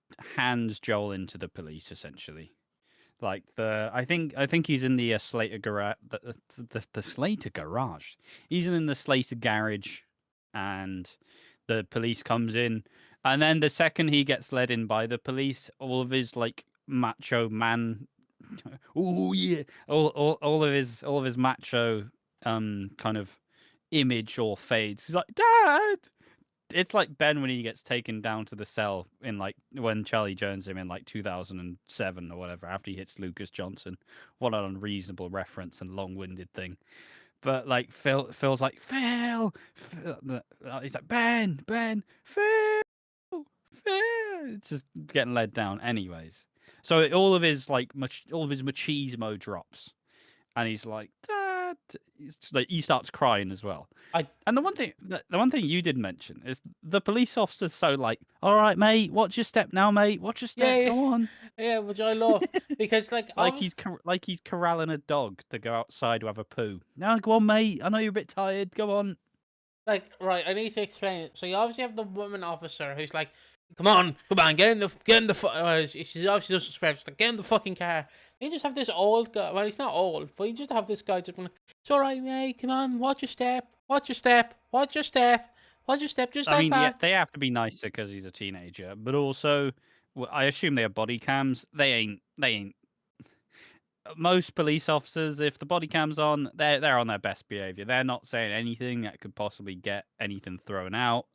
Joel into the police essentially. Like I think he's in the Slater garage, the Slater garage. He's in the Slater garage, and the police comes in, and then the second he gets led in by the police, all of his like macho man, oh yeah, all of his macho kind of image all fades. He's like, Dad, it's like Ben when he gets taken down to the cell in like when Charlie Jones him in like 2007 or whatever after he hits Lucas Johnson. What an unreasonable reference and long-winded thing. But like Phil's like Phil, he's like Ben, Phil. It's just getting led down, anyways. So all of his all of his machismo drops, and he's like, Dad. It's like he starts crying as well. I And the one thing you did mention is the police officer's so like, all right, mate, watch your step now, mate. Watch your yeah, step. yeah, Go on. yeah, which I love because like obviously. Like he's corralling a dog to go outside to have a poo. No, go on, mate. I know you're a bit tired. Go on. Like, right, I need to explain it. So you obviously have the woman officer who's like, come on, get in the, she obviously doesn't swear, she's like, get in the fucking car. You just have this old guy, well, he's not old, but you just have this guy just going, it's alright, mate, come on, watch your step, watch your step, watch your step, watch your step, just I like mean, yeah, that. they have to be nicer because he's a teenager, but also, I assume they have body cams. They ain't. They ain't. Most police officers, if the body cam's on, they're on their best behavior. They're not saying anything that could possibly get anything thrown out.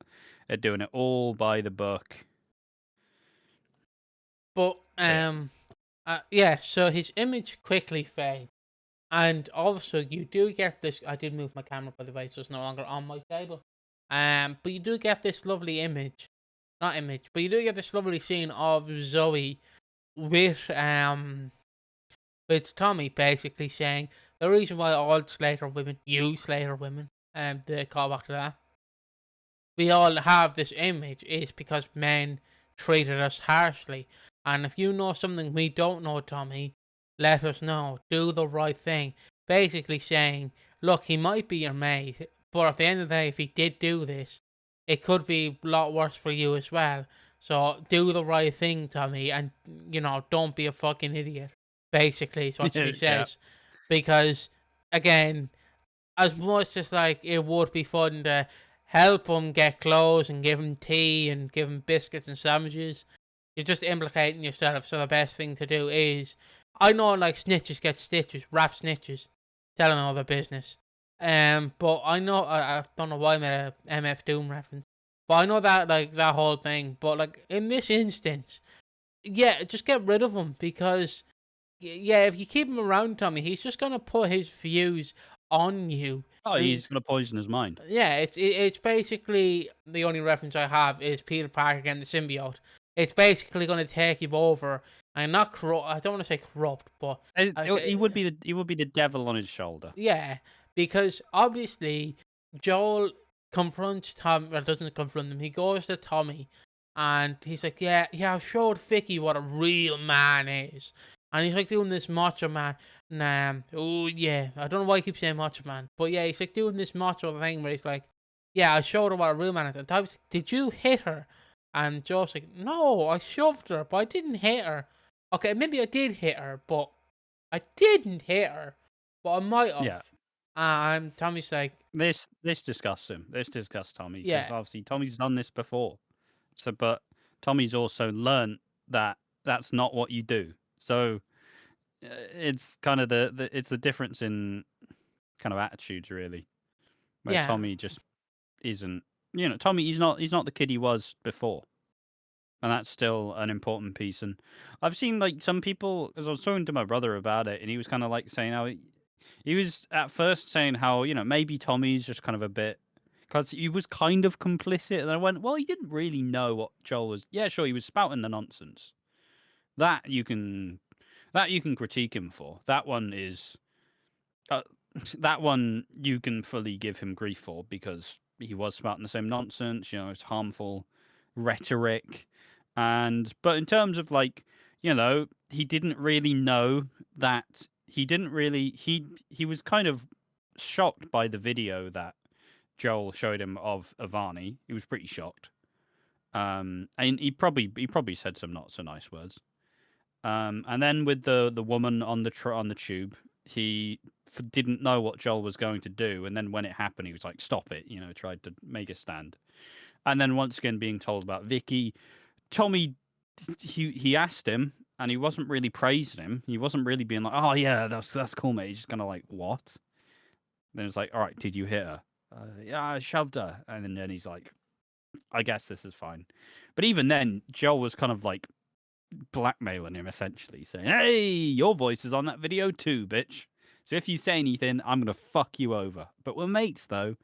They're doing it all by the book. But, yeah, so his image quickly fades. And also, you do get this. I did move my camera, by the way, so it's no longer on my table. But you do get this lovely image, not image, but you do get this lovely scene of Zoe with Tommy basically saying the reason why all Slater women, you Slater women, the callback to that, we all have this image is because men treated us harshly. And if you know something we don't know, Tommy, let us know. Do the right thing. Basically saying, look, he might be your mate, but at the end of the day, if he did do this, it could be a lot worse for you as well. So do the right thing, Tommy, and don't be a fucking idiot. Basically, is what she Yeah. says. Because again, as much as like it would be fun to help him get clothes and give him tea and give him biscuits and sandwiches, you're just implicating yourself. So the best thing to do is, I know like snitches get stitches, rap snitches, telling all their business. But I know I don't know why I made a MF Doom reference, but I know that like that whole thing. But like in this instance, yeah, just get rid of him because yeah, if you keep him around, Tommy, he's just gonna put his views on you. Oh, he's gonna poison his mind. Yeah, it's basically the only reference I have is Peter Parker and the symbiote. It's basically going to take you over and not corrupt. I don't want to say corrupt, but He would be the devil on his shoulder. yeah, because obviously Joel confronts Tom. Well, doesn't confront him. He goes to Tommy, and he's like, "Yeah, I've showed Vicky what a real man is." And he's like doing this macho man. Oh yeah, I don't know why I keep saying macho man, but yeah, he's like doing this macho thing where he's like, "Yeah, I showed her what a real man is." And Tommy's like, "Did you hit her?" And Joel's like, "No, I shoved her, but I didn't hit her." Okay, maybe I did hit her, but I didn't hit her, but I might have. Yeah. And Tommy's like, This disgusts him. This disgusts Tommy because yeah, obviously Tommy's done this before. So, but Tommy's also learnt that that's not what you do. So it's kind of it's a difference in kind of attitudes really, where yeah, Tommy just isn't. Tommy he's not the kid he was before, and that's still an important piece. And I've seen like some people, because I was talking to my brother about it, and he was kind of like saying how he was at first saying how maybe Tommy's just kind of a bit because he was kind of complicit. And I went, well, he didn't really know what Joel was. Yeah, sure, he was spouting the nonsense. That you can critique him for. That one is uh, that one you can fully give him grief for because he was spouting the same nonsense. It's harmful rhetoric, but in terms of like, he didn't really know that he didn't really he was kind of shocked by the video that Joel showed him of Ivani. He was pretty shocked. And he probably said some not so nice words. And then with the woman on the tube, he didn't know what Joel was going to do, and then when it happened, he was like, "Stop it!" Tried to make a stand. And then once again, being told about Vicky, Tommy, he asked him, and he wasn't really praising him. He wasn't really being like, "Oh yeah, that's cool, mate." He's just kind of like, "What?" Then it's like, "All right, did you hit her?" Yeah, I shoved her, and then he's like, "I guess this is fine." But even then, Joel was kind of like blackmailing him, essentially saying, "Hey, your voice is on that video too, bitch. So if you say anything, I'm gonna fuck you over." But we're mates though,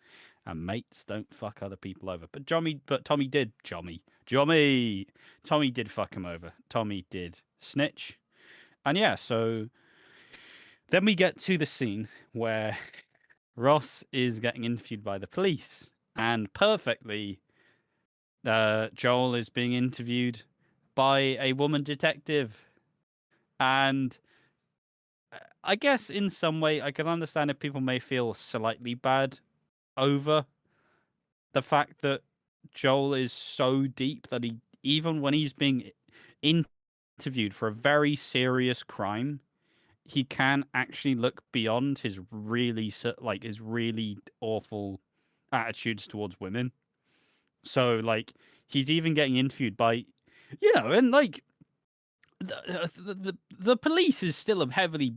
and mates don't fuck other people over. But Tommy did. Tommy did fuck him over. Tommy did snitch, and yeah. So then we get to the scene where Ross is getting interviewed by the police, and perfectly, Joel is being interviewed by a woman detective. And I guess in some way, I can understand if people may feel slightly bad over the fact that Joel is so deep that even when he's being interviewed for a very serious crime, he can actually look beyond his his really awful attitudes towards women. So like he's even getting interviewed by, and like the police is still a heavily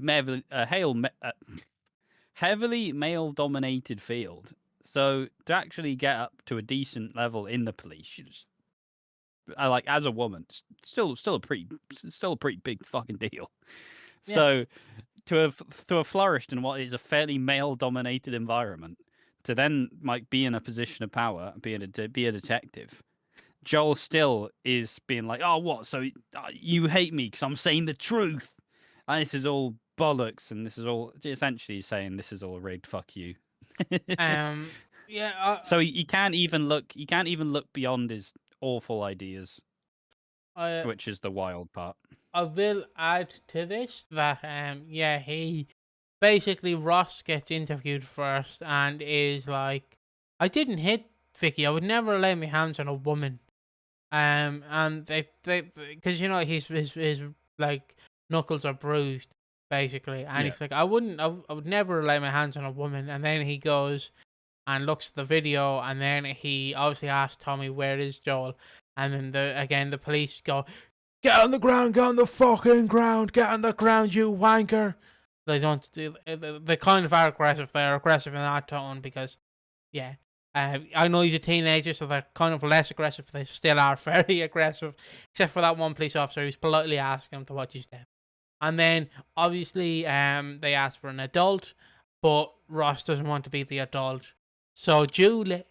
male dominated field. So to actually get up to a decent level in the police, like as a woman, still a pretty big fucking deal. Yeah. So to have flourished in what is a fairly male dominated environment, to then like be in a position of power, be a detective. Joel still is being like, "Oh, what? So you hate me because I'm saying the truth?" And this is all bollocks, and this is all essentially saying this is all rigged. Fuck you. Yeah. So he can't even look. He can't even look beyond his awful ideas, I which is the wild part. I will add to this that yeah, he basically Ross gets interviewed first and is like, "I didn't hit Vicky. I would never lay my hands on a woman." And they because his like knuckles are bruised basically, and Yeah. he's like, I would never lay my hands on a woman. And then he goes and looks at the video, and then he obviously asks Tommy, "Where is Joel?" And then the police go, "Get on the ground, get on the fucking ground, get on the ground, you wanker." They don't do. They kind of are aggressive. They're aggressive in that tone because, yeah. I know he's a teenager, so they're kind of less aggressive, but they still are very aggressive. Except for that one police officer who's politely asking him to watch his step. And then, obviously, they ask for an adult, but Ross doesn't want to be the adult. So Julie,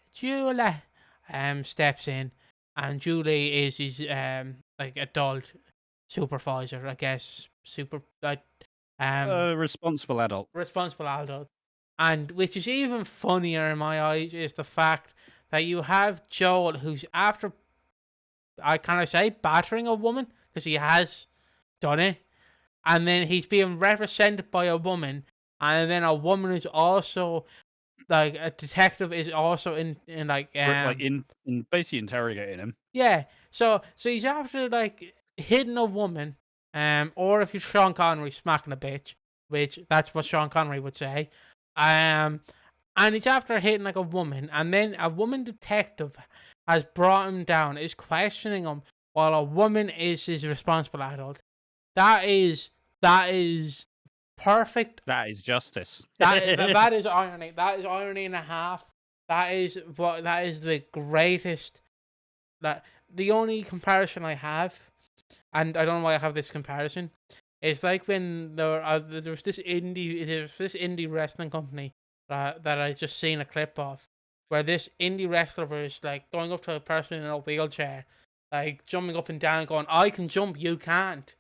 steps in, and Julie is his like adult supervisor, I guess, Responsible adult. responsible adult. And which is even funnier in my eyes is the fact that you have Joel, who's after, can I say, battering a woman, because he has done it, and then he's being represented by a woman, and then a woman is also like a detective is also in like Like in basically interrogating him. yeah. So he's after like hitting a woman, or if you're Sean Connery, smacking a bitch, which that's what Sean Connery would say. And he's after hitting like a woman, and then a woman detective has brought him down, is questioning him while a woman is his responsible adult. That is perfect. That is justice. That is irony. That is irony and a half. That is the greatest. That the only comparison I have, and I don't know why I have this comparison, is like when there was this indie wrestling company that I just seen a clip of, where this indie wrestler was like going up to a person in a wheelchair, like jumping up and down, going, "I can jump, you can't."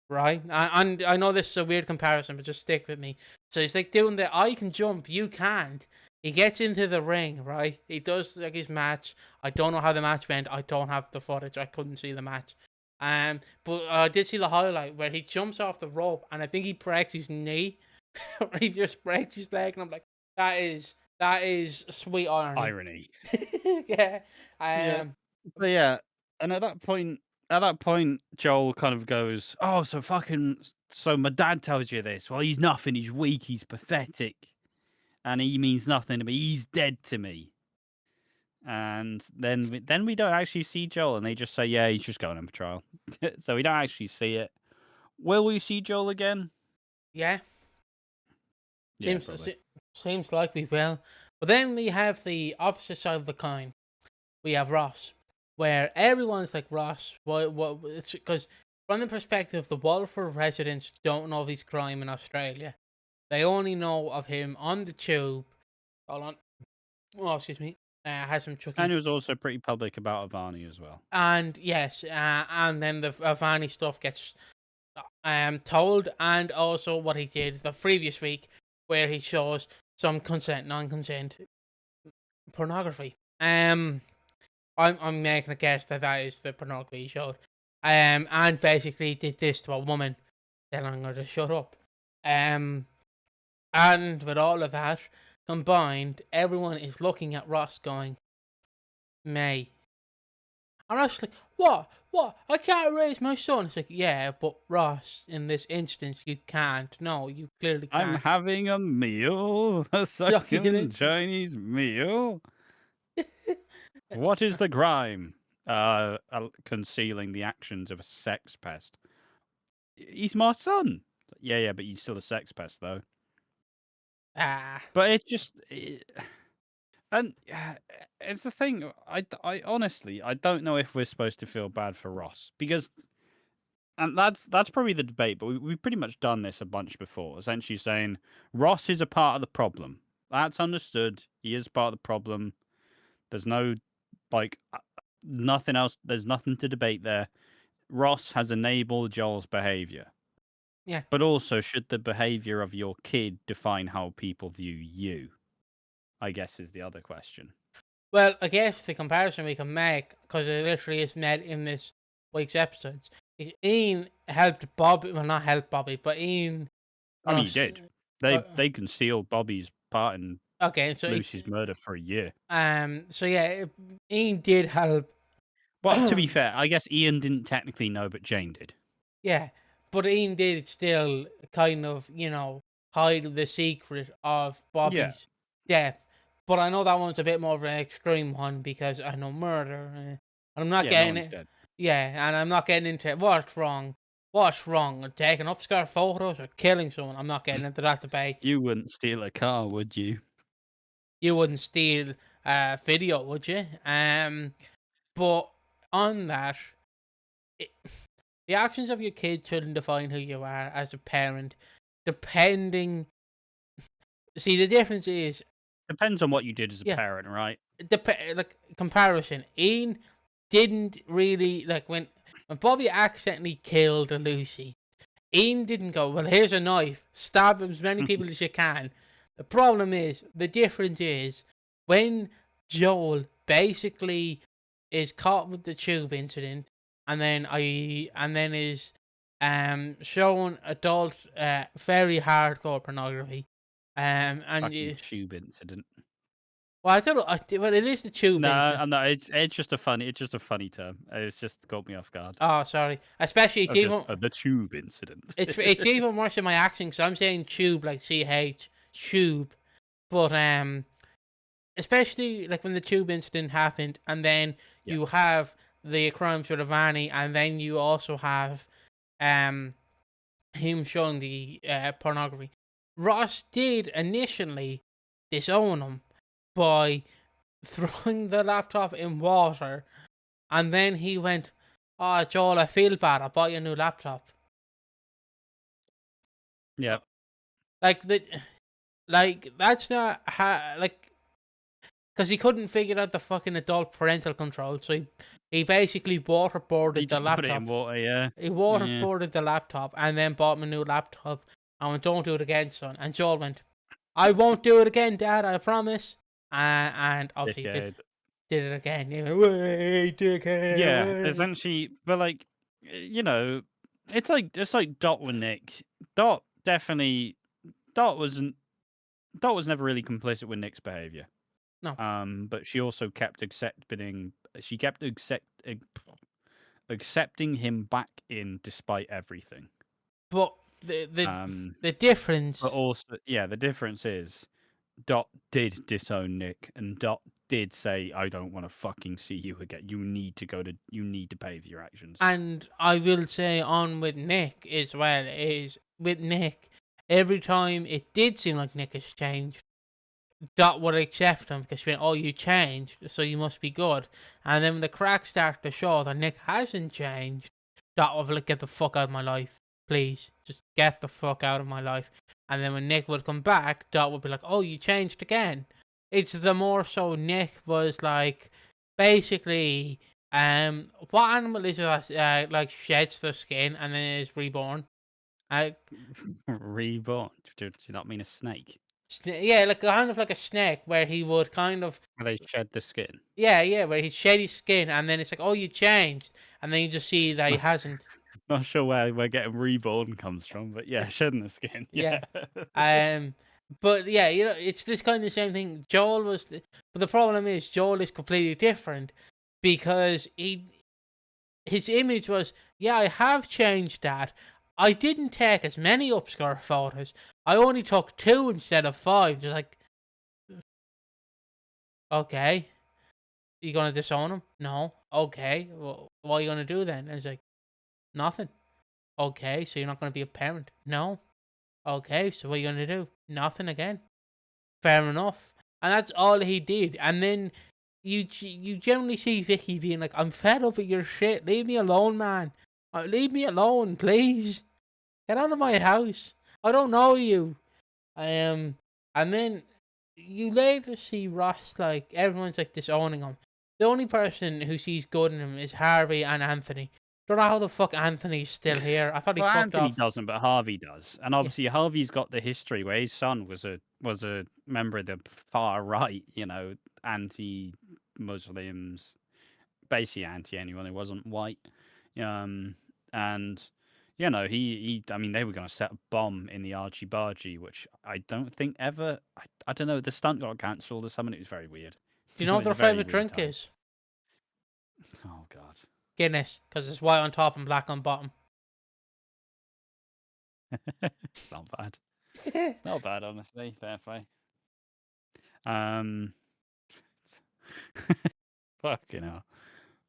Right? And I know this is a weird comparison, but just stick with me. So he's like doing the "I can jump, you can't." He gets into the ring, right? He does like his match. I don't know how the match went. I don't have the footage. I couldn't see the match. But I did see the highlight where he jumps off the rope, and I think he breaks his knee, or he just breaks his leg, and I'm like, that is sweet irony. Irony. Yeah. Yeah. But yeah, and at that point, Joel kind of goes, "Oh, so my dad tells you this. Well, he's nothing. He's weak. He's pathetic, and he means nothing to me. He's dead to me." And then we don't actually see Joel, and they just say, "Yeah, he's just going on patrol." So we don't actually see it. Will we see Joel again? Yeah. Yeah, Seems probably. seems like we will. But then we have the opposite side of the coin. We have Ross, where everyone's like, Ross. What? It's because from the perspective, the Walford residents don't know of his crime in Australia. They only know of him on the tube. Hold on. Oh, excuse me. Has some And chucky. he was also pretty public about Avani as well. And yes, and then the Avani stuff gets told, and also what he did the previous week, where he shows some consent, non-consent pornography. I'm making a guess that that is the pornography he showed. And basically did this to a woman, telling her to shut up. And with all of that combined, everyone is looking at Ross going, May. And Ross is like, what? What? I can't raise my son. It's like, yeah, but Ross, in this instance, you can't. No, you clearly I'm can't. having a meal, a Succulent. succulent Chinese meal. What is the crime? Concealing the actions of a sex pest. He's my son. Yeah, but he's still a sex pest, though. Ah. But it's just, and it's the thing. I honestly, I don't know if we're supposed to feel bad for Ross because, and that's probably the debate. But we've pretty much done this a bunch before. Essentially saying Ross is a part of the problem. That's understood. He is part of the problem. There's no like nothing else. There's nothing to debate there. Ross has enabled Joel's behavior. Yeah. But also, should the behavior of your kid define how people view you? I guess is the other question. Well, I guess the comparison we can make, because it literally is made in this week's episodes, is Ian helped Bobby. Well, not helped Bobby, but Ian. I mean, he Ross. did. Uh, They concealed Bobby's part in okay, so Lucy's murder for a year. so yeah, Ian did help. But to be fair, I guess Ian didn't technically know, but Jane did. Yeah, but Ian did still kind of, hide the secret of Yeah. Bobby's death. But I know that one's a bit more of an extreme one because I know murder. And I'm not Yeah, no getting one's it. dead. Yeah, and I'm not getting into what's wrong. What's wrong? Taking upskirt photos or killing someone? I'm not getting into that debate. You wouldn't steal a car, would you? You wouldn't steal video, would you? But on that, it, the actions of your kid shouldn't define who you are as a parent. Depending, see, the difference is Depends on what you did as a yeah, parent, right? like comparison. Ian didn't really like when Bobby accidentally killed Lucy. Ian didn't go, well, here's a knife, stab as many people as you can. The problem is, the difference is, when Joel basically is caught with the tube incident, and then is shown adult, very hardcore pornography, and Fucking tube incident. well, I don't know, well, it is the tube No, incident. I'm not. It's just a funny term. It's just caught me off guard. Oh, sorry. Especially Of just the tube incident. it's even worse in my accent because I'm saying tube like CH tube, but especially like when the tube incident happened, and then Yeah. you have the crimes with Avani, and then you also have him showing the pornography. Ross did initially disown him by throwing the laptop in water, and then he went, "Oh, Joel, I feel bad. I bought you a new laptop." Yeah. Like that's not how like because he couldn't figure out the fucking adult parental control, so he basically waterboarded He the just put it in laptop. water, yeah. He Yeah. waterboarded the laptop and then bought him a new laptop and went, "Don't do it again, son." And Joel went, "I won't do it again, Dad, I promise." And obviously Dickhead. did it again. He went, "Wait, dickhead, Yeah, wait." essentially, but like, you know, it's like Dot with Nick. Dot definitely Dot wasn't Dot was never really complicit with Nick's behavior. No, But she also kept accepting him back in despite everything. but the Um, the but difference, also, yeah, the difference is Dot did disown Nick, and Dot did say, "I don't want to fucking see you again. You need to pay for your actions." and I will say on with Nick as well, is with Nick, every time it did seem like Nick has changed, Dot would accept him because she went, "Oh, you changed, so you must be good." And then when the cracks start to show that Nick hasn't changed, Dot would be like, "Get the fuck out of my life, please. Just get the fuck out of my life." And then when Nick would come back, Dot would be like, "Oh, you changed again." It's the more so Nick was like, basically, what animal is it that like sheds the skin and then is reborn? Uh, Reborn. Do you not mean a snake? yeah, like kind of like a snake where he would kind of. Where they shed the skin. Yeah, where he's shed his skin, and then it's like, "Oh, you changed," and then you just see that he hasn't. Not sure where getting reborn comes from, but yeah, shedding the skin. Yeah. Yeah, um, but yeah, it's this kind of same thing. But the problem is Joel is completely different because his image was, "Yeah, I have changed, Dad. I didn't take as many upskirt photos. I only took 2 instead of 5." Just like, okay, you gonna disown him? No. Okay, well, what are you gonna do then? And it's like, nothing. Okay, so you're not going to be a parent? No. Okay, so what are you going to do? Nothing again. Fair enough. And that's all he did. And then you generally see Vicky being like, "I'm fed up with your shit. Leave me alone, man. Leave me alone, please. Get out of my house. I don't know you." Um, and then you later see Ross, like, everyone's like disowning him. The only person who sees good in him is Harvey and Anthony. Don't know how the fuck Anthony's still here. I thought he Well, fucked Anthony off. doesn't, but Harvey does, and Yeah. obviously Harvey's got the history where his son was a member of the far right, anti-Muslims, basically anti anyone who wasn't white, um, and I mean, they were going to set a bomb in the Archie Bargy, which I don't think ever. I don't know. The stunt got cancelled or something. It was very weird. Do you It know what was their a very favourite weird drink time. is? Oh God. Guinness, because it's white on top and black on bottom. It's not bad. It's not bad, honestly. Fair play. Um, fucking hell.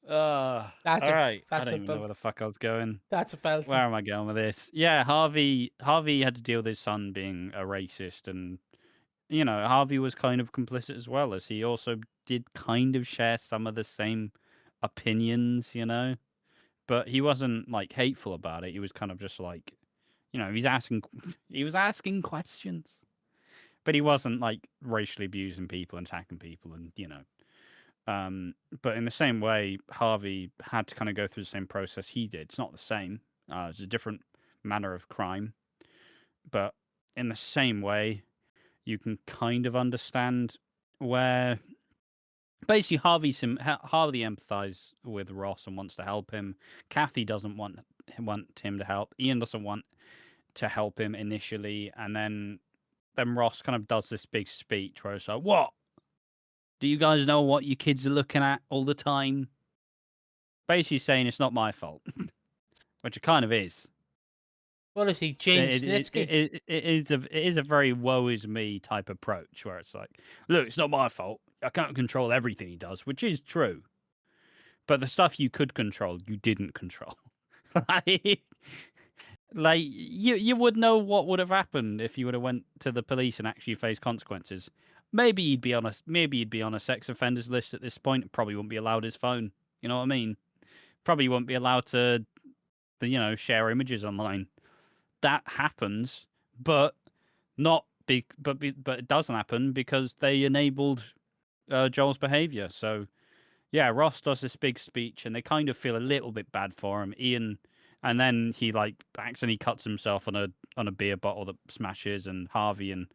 That's All a right. I that's don't a even know bel- where the fuck I was going. that's a Where belter. am I going with this? Yeah, Harvey had to deal with his son being a racist, and Harvey was kind of complicit as well, as he also did kind of share some of the same opinions. But he wasn't like hateful about it. He was kind of just like, he was asking questions. But he wasn't like racially abusing people and attacking people, and. But in the same way, Harvey had to kind of go through the same process he did. It's not the same. It's a different manner of crime, but in the same way, you can kind of understand where basically Harvey empathizes with Ross and wants to help him. Kathy doesn't want him to help. Ian doesn't want to help him initially, and then Ross kind of does this big speech where it's like, "What? Do you guys know what you kids are looking at all the time?" Basically saying it's not my fault, which it kind of is. What is he, Gene Snitsky? It is a very woe is me type approach where it's like, look, it's not my fault. I can't control everything he does, which is true. But the stuff you could control, you didn't control. like, you would know what would have happened if you would have went to the police and actually faced consequences. Maybe he'd be on a sex offenders list at this point. Probably wouldn't be allowed his phone. You know what I mean? Probably wouldn't be allowed to share images online. That happens, but not but it doesn't happen because they enabled Joel's behavior. So yeah, Ross does this big speech, and they kind of feel a little bit bad for him. Ian, and then he like accidentally cuts himself on a beer bottle that smashes, and Harvey and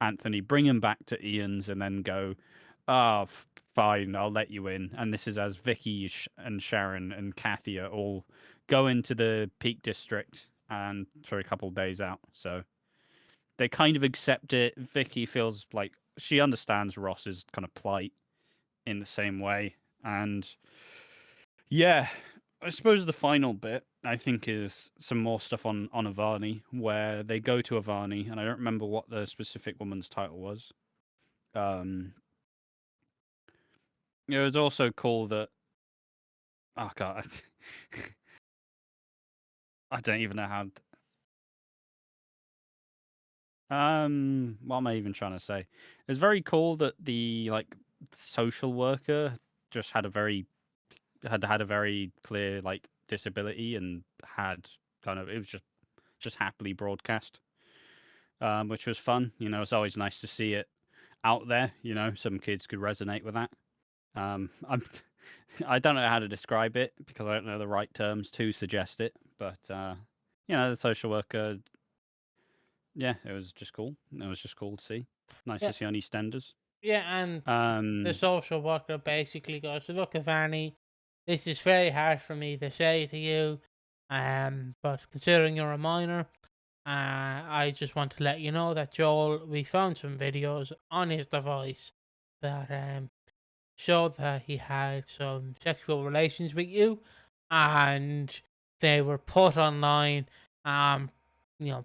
Anthony bring him back to Ian's, and then go, "Ah, fine, I'll let you in." And this is as Vicky and Sharon and Kathy are all go into the Peak District and for a couple of days out. So they kind of accept it. Vicky feels like she understands Ross's kind of plight in the same way. And yeah, I suppose the final bit I think is some more stuff on Avani, where they go to Avani, and I don't remember what the specific woman's title was. Um, it was also called that. Oh god, I don't even know how. What am I even trying to say? It's very cool that the like social worker just had a very clear like disability and had kind of it was just happily broadcast, which was fun. It's always nice to see it out there. Some kids could resonate with that. I'm I don't know how to describe it because I don't know the right terms to suggest it, but the social worker, yeah, it was just cool. It was just cool to see. Nice Yeah, to see on EastEnders. yeah, and the Um, social worker basically goes, "Look, Ivani, this is very hard for me to say to you, but considering you're a minor, I just want to let you know that Joel, we found some videos on his device that showed that he had some sexual relations with you, and they were put online. Um,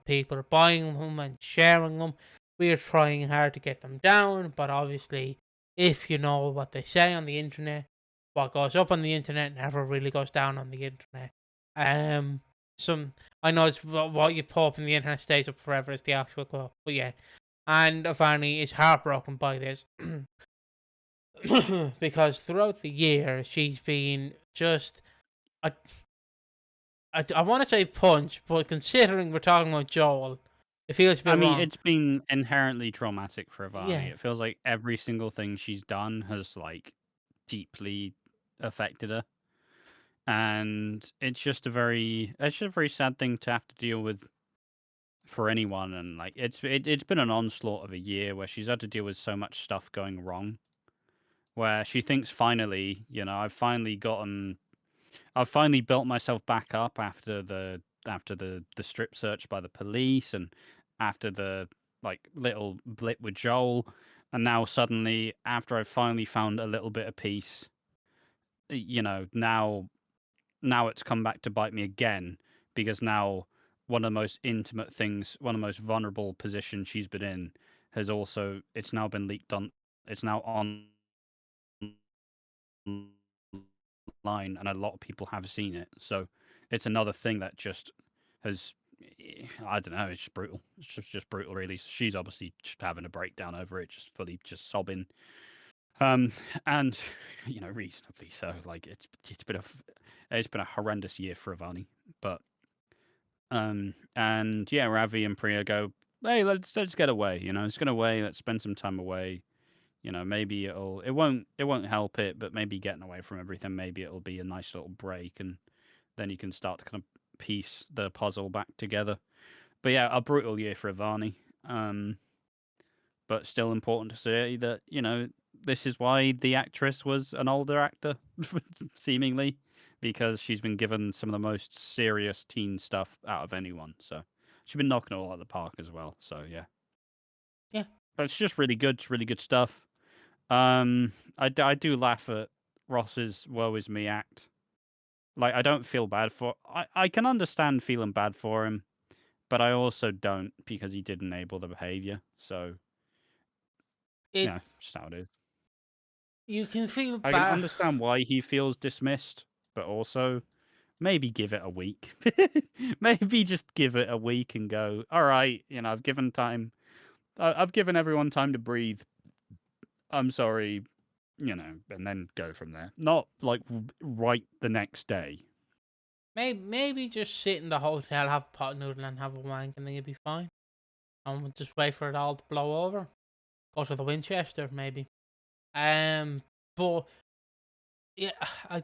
people are buying them and sharing them. We're trying hard to get them down, but obviously, if you know what they say on the internet, what goes up on the internet never really goes down on the internet. Um, some I know it's what you put up on the internet stays up forever is the actual quote, but yeah. And Avani is heartbroken by this. Because throughout the year she's been just I I want to say punch, but considering we're talking about Joel, it feels a I bit mean, wrong. it's been inherently traumatic for Ivani. Yeah, It feels like every single thing she's done has like deeply affected her, and it's just a very sad thing to have to deal with for anyone. And like it's been an onslaught of a year where she's had to deal with so much stuff going wrong. Where she thinks finally, I've finally built myself back up after the strip search by the police, and after the like little blip with Joel, and now suddenly after I've finally found a little bit of peace, now it's come back to bite me again, because now one of the most intimate things, one of the most vulnerable positions she's been in, it's now been leaked on, it's now online, and a lot of people have seen it. So it's another thing that just has, I don't know, it's just brutal. It's just brutal, really. So she's obviously just having a breakdown over it, just fully just sobbing. Um, and reasonably so. Like it's been a horrendous year for Ivani, but and yeah, Ravi and Priya go, hey, let's get away. Let's get away. Let's spend some time away. Maybe it won't help it, but maybe getting away from everything, maybe it'll be a nice little break, and then you can start to kind of piece the puzzle back together. But yeah, a brutal year for Ivani. But still important to say that this is why the actress was an older actor, seemingly, because she's been given some of the most serious teen stuff out of anyone. So she's been knocking it all out of the park as well. So yeah, yeah. but it's just really good. It's really good stuff. I do laugh at Ross's "woe is me" act. Like, I don't feel bad for. I can understand feeling bad for him, but I also don't, because he did enable the behavior. So It yeah, just how it is. you can feel I can bad. understand why he feels dismissed, but also maybe give it a week. Maybe just give it a week and go, all right, I've given time. I've given everyone time to breathe. I'm sorry, and then go from there. Not like right the next day. Maybe just sit in the hotel, have a pot noodle, and have a wank, and then you'll be fine. And we'll just wait for it all to blow over. Go to the Winchester, maybe. But yeah, I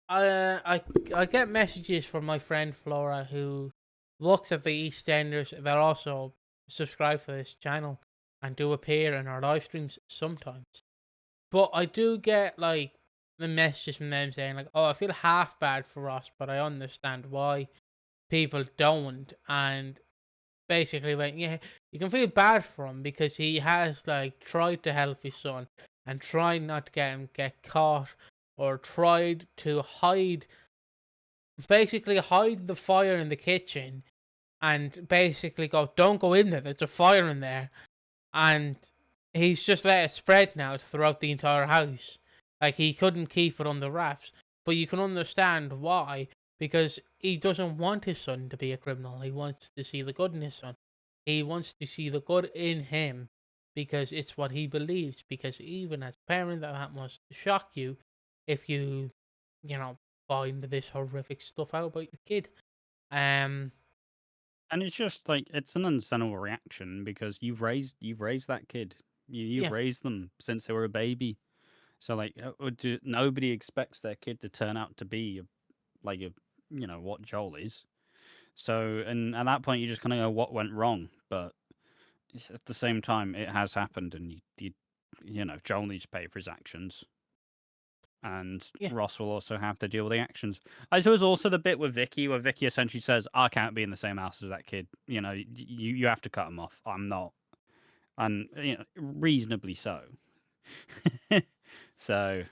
I get messages from my friend Flora who looks at the EastEnders. They're also subscribed for this channel and do appear in our live streams sometimes. But I do get like the messages from them saying like, "Oh, I feel half bad for Ross, but I understand why people don't." And basically, like, yeah, you can feel bad for him because he has like tried to help his son and tried not to get caught or tried to hide the fire in the kitchen and basically go, "Don't go in there. There's a fire in there." And he's just let it spread now throughout the entire house. Like he couldn't keep it under wraps, but you can understand why, because he doesn't want his son to be a criminal. He wants to see the good in his son. He wants to see the good in him because it's what he believes. Because even as a parent, that must shock you if you know, find this horrific stuff out about your kid. Um, And it's just like it's an understandable reaction because you've raised that kid. You've yeah, raised them since they were a baby. So like, nobody expects their kid to turn out to be like a what Joel is. So and at that point you just kind of go, what went wrong? But at the same time, it has happened, and Joel needs to pay for his actions, and yeah, Ross will also have to deal with the actions. I suppose also the bit with Vicky, where Vicky essentially says, "I can't be in the same house as that kid. You have to cut him off. I'm not," and reasonably so. So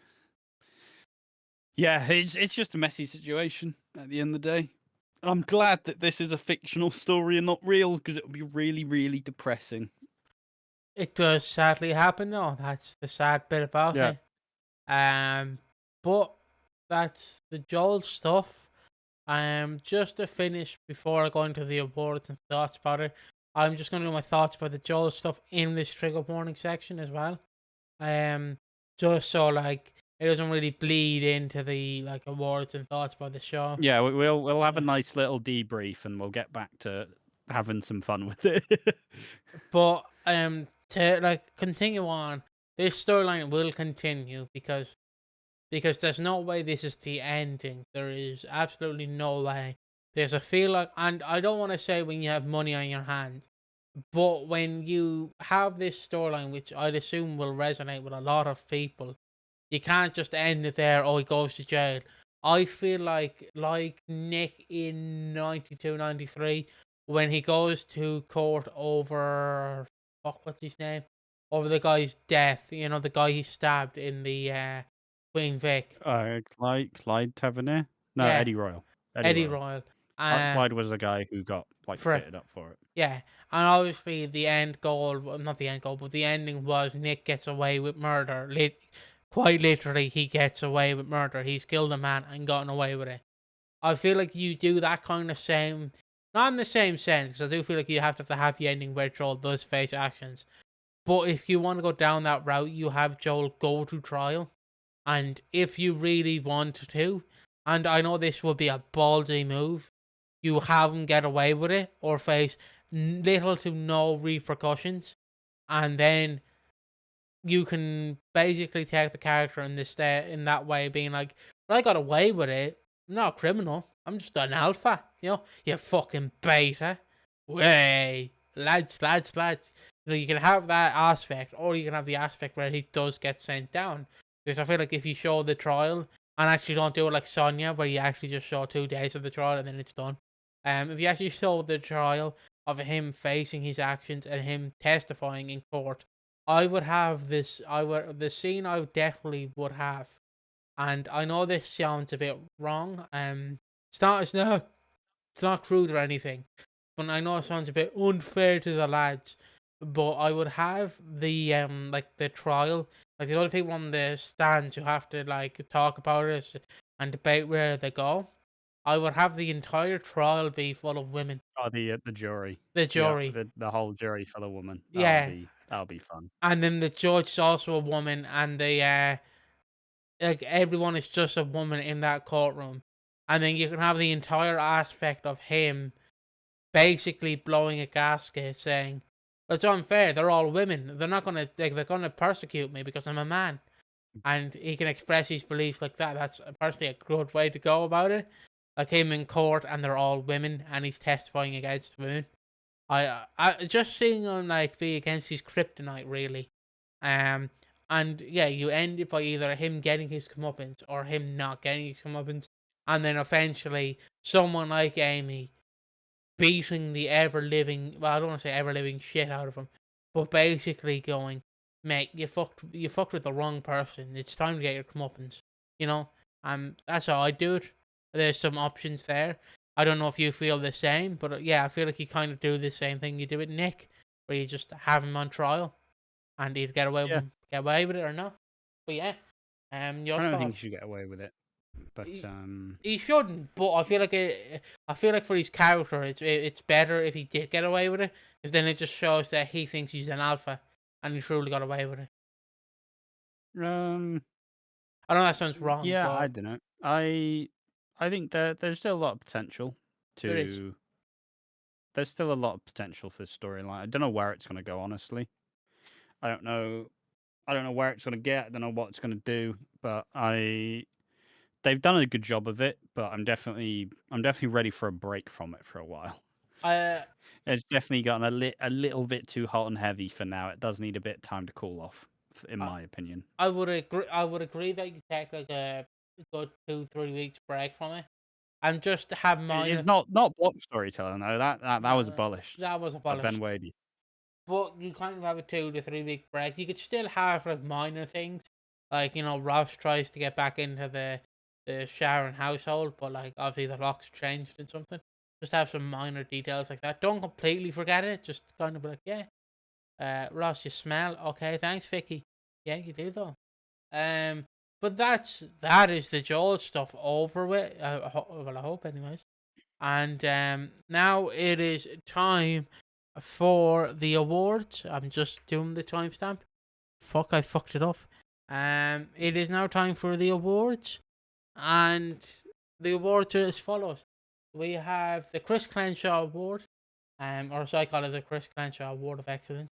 yeah, it's just a messy situation at the end of the day. I'm glad that this is a fictional story and not real, because it would be really, really depressing. it does sadly happen though. That's the sad bit about Yeah. it. But that's the Joel stuff. Just to finish before I go into the awards and thoughts about it, I'm just gonna do my thoughts about the Joel stuff in this trigger warning section as well. Um, just so like it doesn't really bleed into the like awards and thoughts about the show. Yeah, we'll have a Yeah. nice little debrief, and we'll get back to having some fun with it. But to like continue on, this storyline will continue because there's no way this is the ending. There is absolutely no way. There's a feel like, and I don't want to say when you have money on your hand, but when you have this storyline, which I'd assume will resonate with a lot of people, you can't just end it there. Oh, he goes to jail. I feel like Nick in 92, 93, when he goes to court over what's his name? Over the guy's death, the guy he stabbed in the Queen Vic. Clyde Tavernier? No, Yeah, Eddie Royal. Eddie Eddie Royal. Royal. Uh, Clyde was the guy who got for fitted up for it. Yeah, and obviously the end goal, well, not the end goal, but the ending was Nick gets away with murder. Quite literally, he gets away with murder. He's killed a man and gotten away with it. I feel like you do that kind of same, not in the same sense, because I do feel like you have to have the happy ending where Joel does face actions. But if you want to go down that route, you have Joel go to trial. And if you really want to, and I know this would be a ballsy move, you have him get away with it or face little to no repercussions, and then you can basically take the character in in that way, being like, "Well, I got away with it. I'm not a criminal. I'm just an alpha. You fucking beta. Way, lads, lads, lads." You can have that aspect, or you can have the aspect where he does get sent down. Because I feel like if you show the trial and actually don't do it like Sonya, where you actually just show 2 days of the trial and then it's done. If you actually show the trial of him facing his actions and him testifying in court, I would have this. The scene I definitely would have, and I know this sounds a bit wrong. It's not. It's not. It's not crude or anything, but I know it sounds a bit unfair to the lads. But I would have the like the trial, like the other people on the stands who have to like talk about it and debate where they go. I would have the entire trial be full of women. Oh, the jury. The Yeah, jury, the whole jury full of women. yeah, That'll be fun. and then the judge is also a woman, and the like everyone is just a woman in that courtroom, and then you can have the entire aspect of him basically blowing a gasket, saying, That's unfair. They're all women. They're not gonna they're gonna persecute me because I'm a man, and he can express his beliefs like that. That's personally a good way to go about it. Like him in court, and they're all women, and he's testifying against women. I just seeing him like be against his kryptonite really, um, and yeah, you end it by either him getting his comeuppance or him not getting his comeuppance, and then eventually someone like Amy beating the ever living, well, I don't want to say ever living shit out of him, but basically going, mate, you fucked with the wrong person. It's time to get your comeuppance, you know. That's how I do it. There's some options there. I don't know if you feel the same, but yeah, I feel like you kind of do the same thing you do with Nick, where you just have him on trial and either Yeah, get away with it or not. But yeah, your I don't think you thoughts? should get away with it, but He shouldn't, but I feel like for his character, it's better if he did get away with it, because then it just shows that he thinks he's an alpha, and he truly got away with it. um, I know that sounds wrong, yeah, I but don't know. I think there's still a lot of potential there is. to. There's still a lot of potential for this storyline. I don't know where it's going to go, honestly. I don't know. I don't know where it's going to get. I don't know what it's going to do. But they've done a good job of it. But I'm definitely ready for a break from it for a while. I It's definitely gotten a little bit too hot and heavy for now. It does need a bit of time to cool off, in I, my opinion. I would agree. I would agree that you take like a good 2-3 weeks break from it, and just have It's minor. not block storytelling though. That was No, abolished that was by Ben abolished. Wady. But you kind of have a 2 to 3 week break. You could still have like minor things, like Ross tries to get back into the Sharon household, but like obviously the locks changed and something. Just have some minor details like that. Don't completely forget it. Just kind of be like, yeah, Ross, you smell okay. Thanks, Vicky. Yeah, you do though. Um, but that is the Joel stuff over with. Well, I hope, anyways. And now it is time for the awards. I'm just doing the timestamp. Fuck, I fucked it up. It is now time for the awards, and the awards are as follows. We have the Chris Crenshaw Award, or as I call it, the Chris Crenshaw Award of Excellence,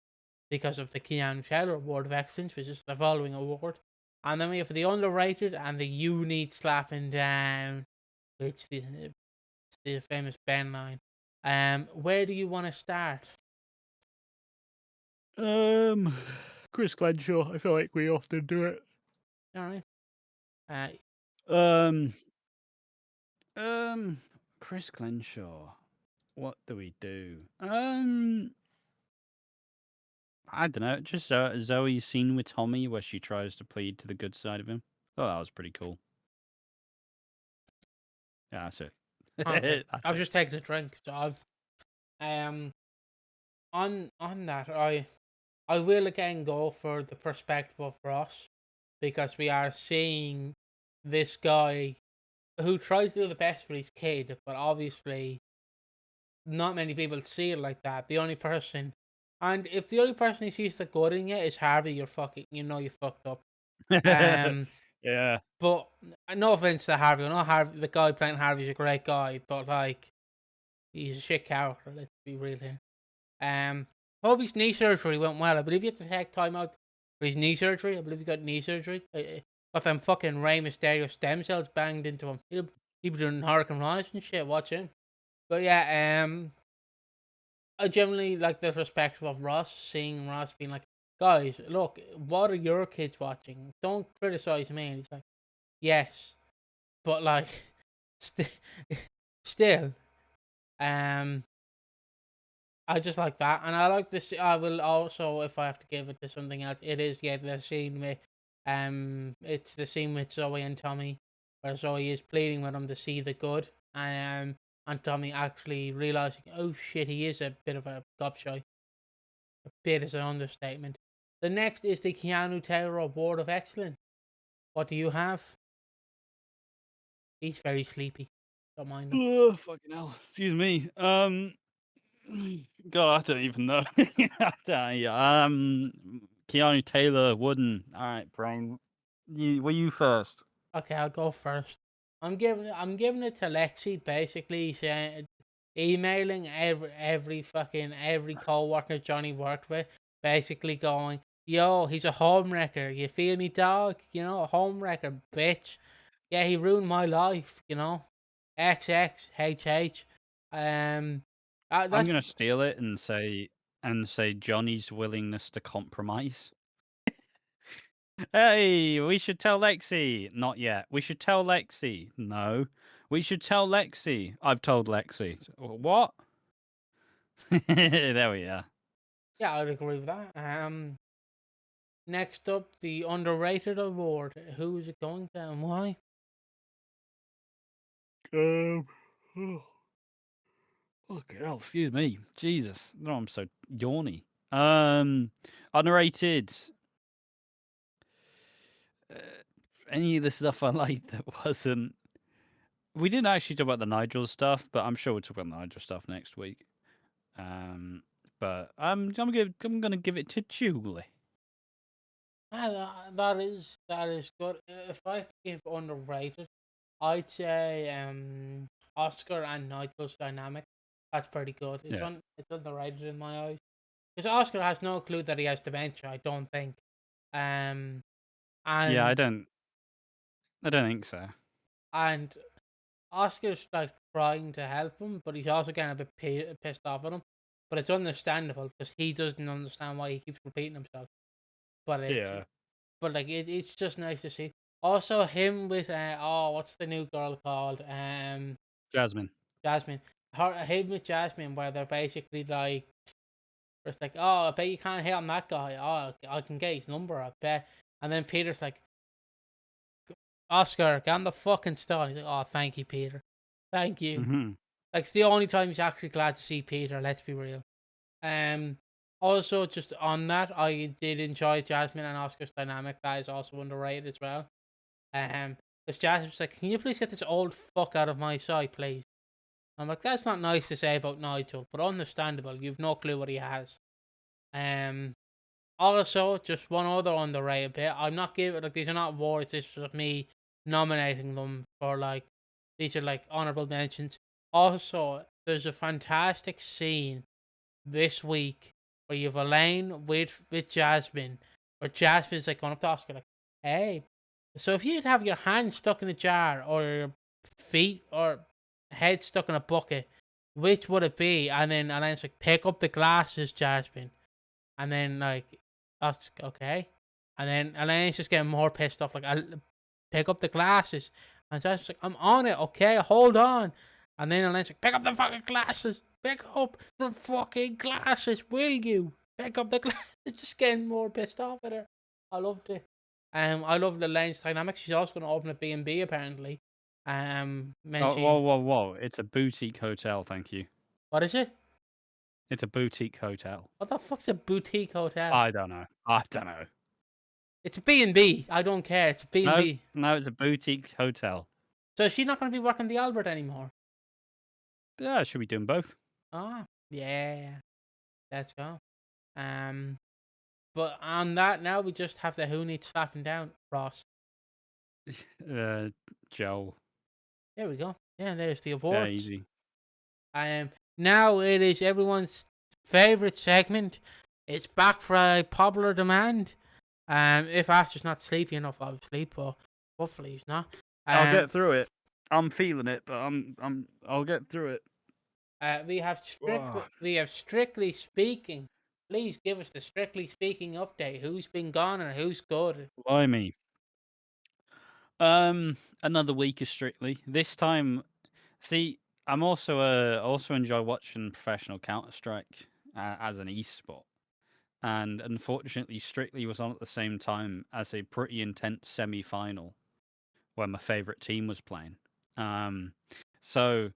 because of the Keanu Taylor Award of Excellence, which is the following award. And then we have the underrated and the you need slapping down, which the famous Ben line. Where do you want to start? Um, Chris Glenshaw. I feel like we often do it. All right. Uh, Um, um, Chris Glenshaw. What do we do? I don't know. Just Zoe's scene with Tommy where she tries to plead to the good side of him. Oh, that was pretty cool. Yeah, that's it. okay. That's I've it. just taken a drink, so I've um on that I will again go for the perspective of Ross, because we are seeing this guy who tries to do the best for his kid, but obviously not many people see it like that. The only person, and if the only person who sees the good in it is Harvey, you fucked up. Um, Yeah. but no offense to Harvey, I know Harvey, the guy playing Harvey's a great guy, but like he's a shit character. Let's be real here. Hope his knee surgery went well. I believe he had to take time out for his knee surgery. I believe he got knee surgery. Got them fucking Rey Mysterio stem cells banged into him. He'll be doing Hurricane Ranish and shit. Watch him. But yeah, I generally like the perspective of Ross, seeing Ross being like, guys, look, what are your kids watching? Don't criticize me. And he's like, yes, but like, st- still, um, I just like that, and I like this. I will also, if I have to give it to something else, it is the scene with, it's the scene with Zoe and Tommy, where Zoe is pleading with him to see the good, and Tommy actually realizing, oh shit, he is a bit of a gobshite. A bit is an understatement. The next is the Keanu Taylor Award of Excellence. What do you have? He's very sleepy. Don't mind him. Oh, fucking hell. Excuse me. God, I don't even know. Keanu Taylor, Wooden. All right, Brian. You first. Okay, I'll go first. I'm giving it to Lexi. Basically, saying emailing every co-worker Johnny worked with, basically going, "Yo, he's a homewrecker. You feel me, dog? You know, a homewrecker, bitch. Yeah, he ruined my life. You know, XXHH. Um, I'm that's gonna steal it and say Johnny's willingness to compromise. Hey, we should tell Lexi. Not yet. We should tell Lexi. No. We should tell Lexi. I've told Lexi. What? There we are. yeah, I'd agree with that. Next up, the underrated award. Who is it going to and why? Um, okay, oh, excuse me. Jesus. No, I'm so yawny. Underrated. Uh, any of the stuff I liked that wasn't. We didn't actually talk about the Nigel stuff, but I'm sure we'll talk about the Nigel stuff next week. Um, but I'm gonna give it to Julie. That is good. If I have to give underrated, I'd say Oscar and Nigel's dynamic. That's pretty good. Yeah. It's underrated in my eyes because Oscar has no clue that he has dementia. I don't think. Um, Yeah, and I don't think so. and Oscar's like trying to help him, but he's also getting a bit pissed off at him. But it's understandable because he doesn't understand why he keeps repeating himself. But Yeah. it's just nice to see. Also, him with what's the new girl called? Jasmine. Jasmine. Him with Jasmine, where they're basically like, it's like, oh, I bet you can't hit on that guy. Oh, I can get his number. I bet. And then Peter's like, Oscar, get on the fucking stall. He's like, oh, thank you, Peter. Thank you. Mm-hmm. Like, it's the only time he's actually glad to see Peter. Let's be real. Um. Also, just on that, I did enjoy Jasmine and Oscar's dynamic. That is also underrated as well. Because Jasmine's like, can you please get this old fuck out of my sight, please? I'm like, that's not nice to say about Nigel, but understandable. You've no clue what he has. Um, Also, just one other underrated bit. I'm not giving like these are not awards. This is just me nominating them for like these are like honorable mentions. Also, there's a fantastic scene this week where you've Elaine with Jasmine, where Jasmine's like going up to Oscar like, "Hey, so if you'd have your hand stuck in a jar or your feet or head stuck in a bucket, which would it be?" And then Elaine's like, "Pick up the glasses, Jasmine." And then like, Oscar's like, okay. And then Elaine's just getting more pissed off, like, "I'll pick up the glasses." And Jasmine's like, "I'm on it, okay, hold on." And then Elaine's like, "Pick up the fucking glasses. Pick up the fucking glasses, will you? Pick up the glasses." Just getting more pissed off at her. I loved it. I love Elaine's dynamic. She's also going to open a B&B apparently. Oh, whoa, Mentioning, whoa, whoa! It's a boutique hotel. Thank you. what is it? It's a boutique hotel. What the fuck's a boutique hotel? I don't know. I don't know. It's a B&B. I don't care. It's a No, B&B. no, it's a boutique hotel. So is she not going to be working the Albert anymore? Yeah, should be doing both. Ah, yeah. Let's go. Um, but on that now we just have the who needs slapping down, Ross. Uh, Joel. There we go. Yeah, there's the Yeah, awards. easy. Now it is everyone's favorite segment. It's back by popular demand. If Aster's not sleepy enough, obviously, but hopefully he's not. I'll get through it. I'm feeling it, but I'll get through it. We have strictly speaking. Please give us the strictly speaking update. Who's been gone and who's good? Blimey. Another week of Strictly. This time, see, I'm also enjoy watching professional Counter Strike as an esport, and unfortunately, Strictly was on at the same time as a pretty intense semi-final where my favorite team was playing. Um, so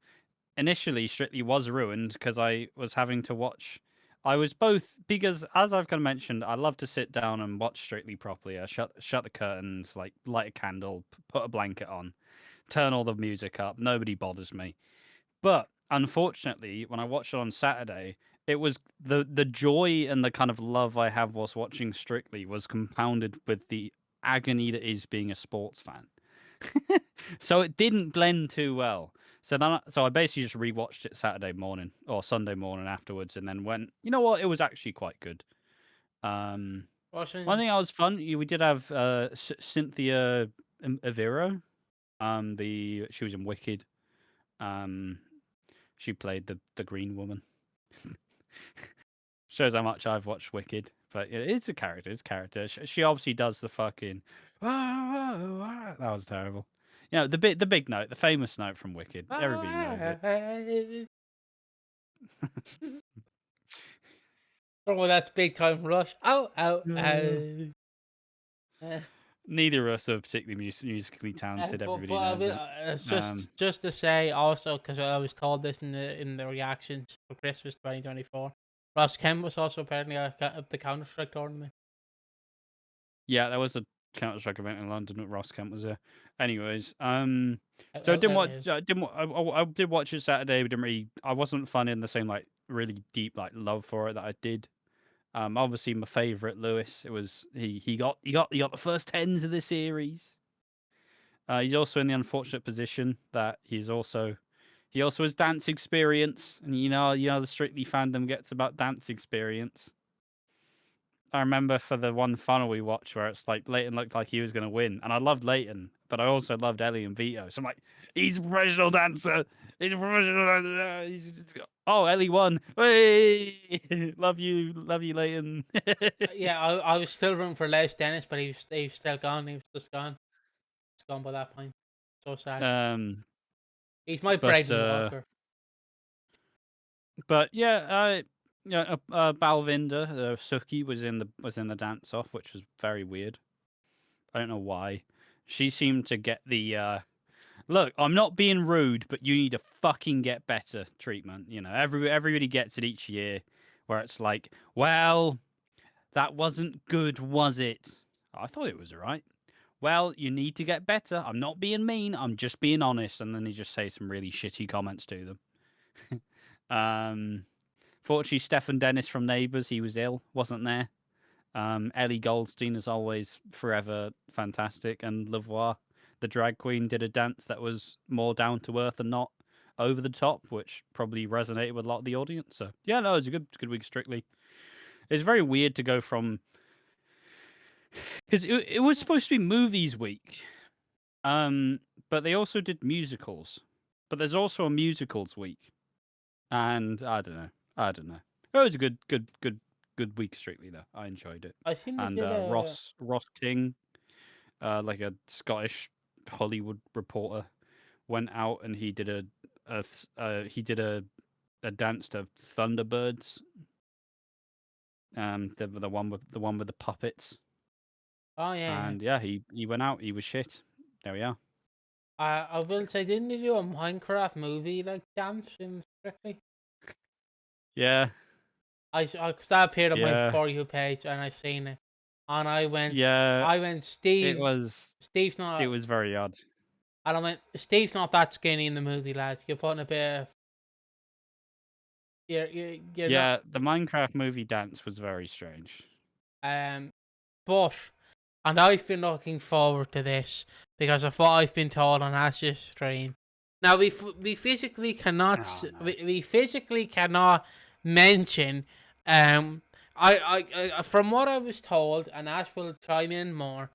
initially, Strictly was ruined because I was having to watch. I was both because, as I've kind of mentioned, I love to sit down and watch Strictly properly. I shut the curtains, like light a candle, put a blanket on, turn all the music up. Nobody bothers me. But unfortunately, when I watched it on Saturday, it was the joy and the kind of love I have whilst watching Strictly was compounded with the agony that is being a sports fan. So it didn't blend too well. So I basically just rewatched it Saturday morning or Sunday morning afterwards, and then went, you know what, it was actually quite good. One Watching. thing that was fun, we did have Cynthia Evero. She was in Wicked. She played the Green Woman. Shows how much I've watched Wicked, but it's a character. It's a character. She obviously does the fucking. That was terrible. You know, the big note, the famous note from Wicked. Everybody knows it. Oh, that's big time rush. Oh, oh, oh. Neither of us are particularly musically talented. Everybody knows it. It's just to say also, because I was told this in the reactions for Christmas 2024. Ross Kemp was also apparently at the Counter Strike tournament. Yeah, there was a Counter Strike event in London that Ross Kemp was there. Anyways, so I didn't watch. I did watch it Saturday. I wasn't finding the same like really deep like love for it that I did. Obviously my favorite Lewis. It was he got the first tens of the series. He's also in the unfortunate position that he also has dance experience, and you know the Strictly fandom gets about dance experience. I remember for the one funnel we watched where it's like Leighton looked like he was going to win, and I loved Leighton, but I also loved Ellie and Vito. So I'm like, he's a professional dancer. He's a professional dancer. Oh, Ellie won. Hey, love you, Leighton. Yeah, I was still rooting for Les Dennis, but he was still gone. He was just gone. He's gone by that point. So sad. He's my Braden Walker. But yeah, Balvinda Suki was in the dance off, which was very weird. I don't know why. She seemed to get the look. I'm not being rude, but you need to fucking get better treatment. You know, everybody gets it each year, where it's like, well, that wasn't good, was it? I thought it was alright. Well, you need to get better. I'm not being mean. I'm just being honest. And then they just say some really shitty comments to them. Fortunately, Stefan Dennis from Neighbours, he was ill, wasn't there. Ellie Goldstein is always forever fantastic, and Lavoie, the drag queen, did a dance that was more down to earth and not over the top, which probably resonated with a lot of the audience. So yeah, no, it was a good week. Strictly, it's very weird to go from because it was supposed to be movies week, but they also did musicals, but there's also a musicals week, and I don't know. It was a good week. Strictly though, I enjoyed it. I seen they And did a. Ross King, like a Scottish Hollywood reporter, went out and he did a dance to Thunderbirds. The one with the puppets. Oh yeah. And yeah, he went out. He was shit. There we are. I will say, didn't they do a Minecraft movie like dance in Strictly? Yeah. Cause that appeared on my Yeah. For You page, and I seen it, and I went, Yeah. Steve. Steve's It not. was very odd. And I went, Steve's not that skinny in the movie, lads. You're putting a bit of. You're not. Yeah, the Minecraft movie dance was very strange. But, and I've been looking forward to this because of what I've been told on Ash's stream. Now we physically cannot we physically cannot mention I from what I was told, and Ash will chime in more.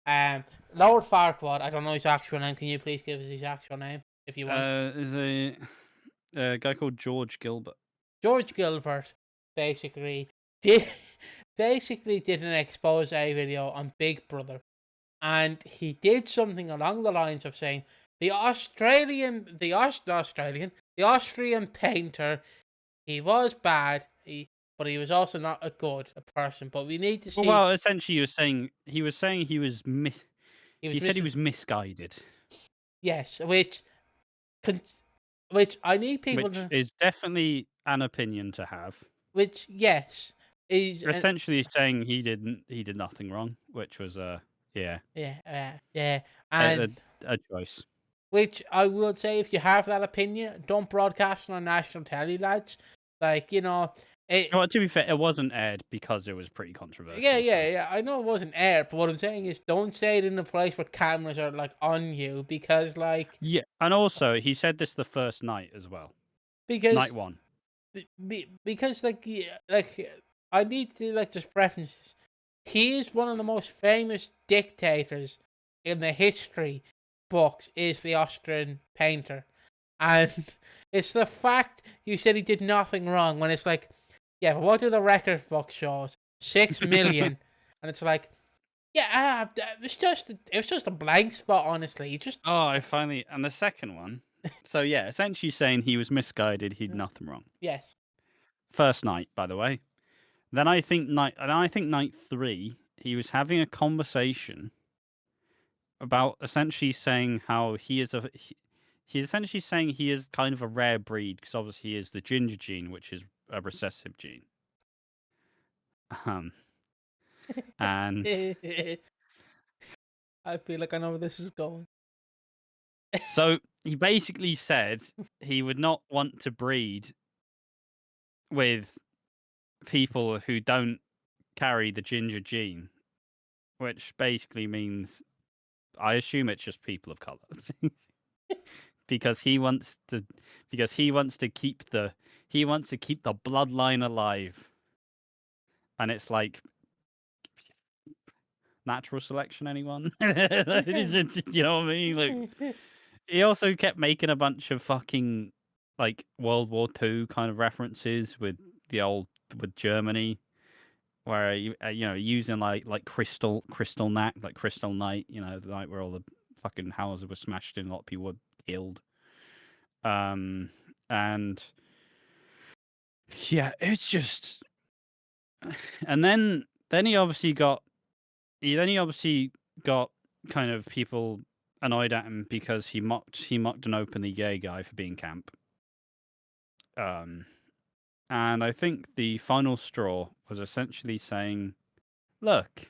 Lord Farquaad, I don't know his actual name. Can you please give us his actual name if you want? There's a guy called George Gilbert. George Gilbert basically did did an expose video on Big Brother, and he did something along the lines of saying the Austrian painter, he was bad, but he was also not a good person. But we need to see. Well, essentially, he was saying he was He said he was misguided. Yes, which I need people which is definitely an opinion to have. Which yes, is essentially saying he did nothing wrong, which was yeah, and a choice. Which I will say, if you have that opinion, don't broadcast on national telly, lads. Like, you know, It, Well, to be fair, it wasn't aired because it was pretty yeah, controversial. yeah, So yeah. I know it wasn't aired, but what I'm saying is, don't say it in a place where cameras are like on you, because like yeah, and also he said this the first night as well, night because one. because like I need to like just preface this. He is one of the most famous dictators in the history books. Is the Austrian painter, and it's the fact you said he did nothing wrong when it's like, yeah, but what do the record book shows? 6 million, and it's like, yeah, it was just a blank spot. Honestly, he just Oh, I finally and the second one. So yeah, essentially saying he was misguided, he'd nothing wrong. yes. First night, by the way. Then I think night three, he was having a conversation about essentially saying how he's essentially saying he is kind of a rare breed because obviously he is the ginger gene, which is a recessive gene. Um, and I feel like I know where this is going. so he basically said he would not want to breed with people who don't carry the ginger gene, which basically means I assume it's just people of color. because he wants to he wants to keep the bloodline alive. And it's like natural selection, anyone? You know what I mean? Like he also kept making a bunch of fucking like World War II kind of references with with Germany, where using like crystal night, the night where all the fucking houses were smashed in, a lot of people were killed. And yeah, it's just, and then he obviously got kind of people annoyed at him because he mocked an openly gay guy for being camp. Um, and I think the final straw was essentially saying, look,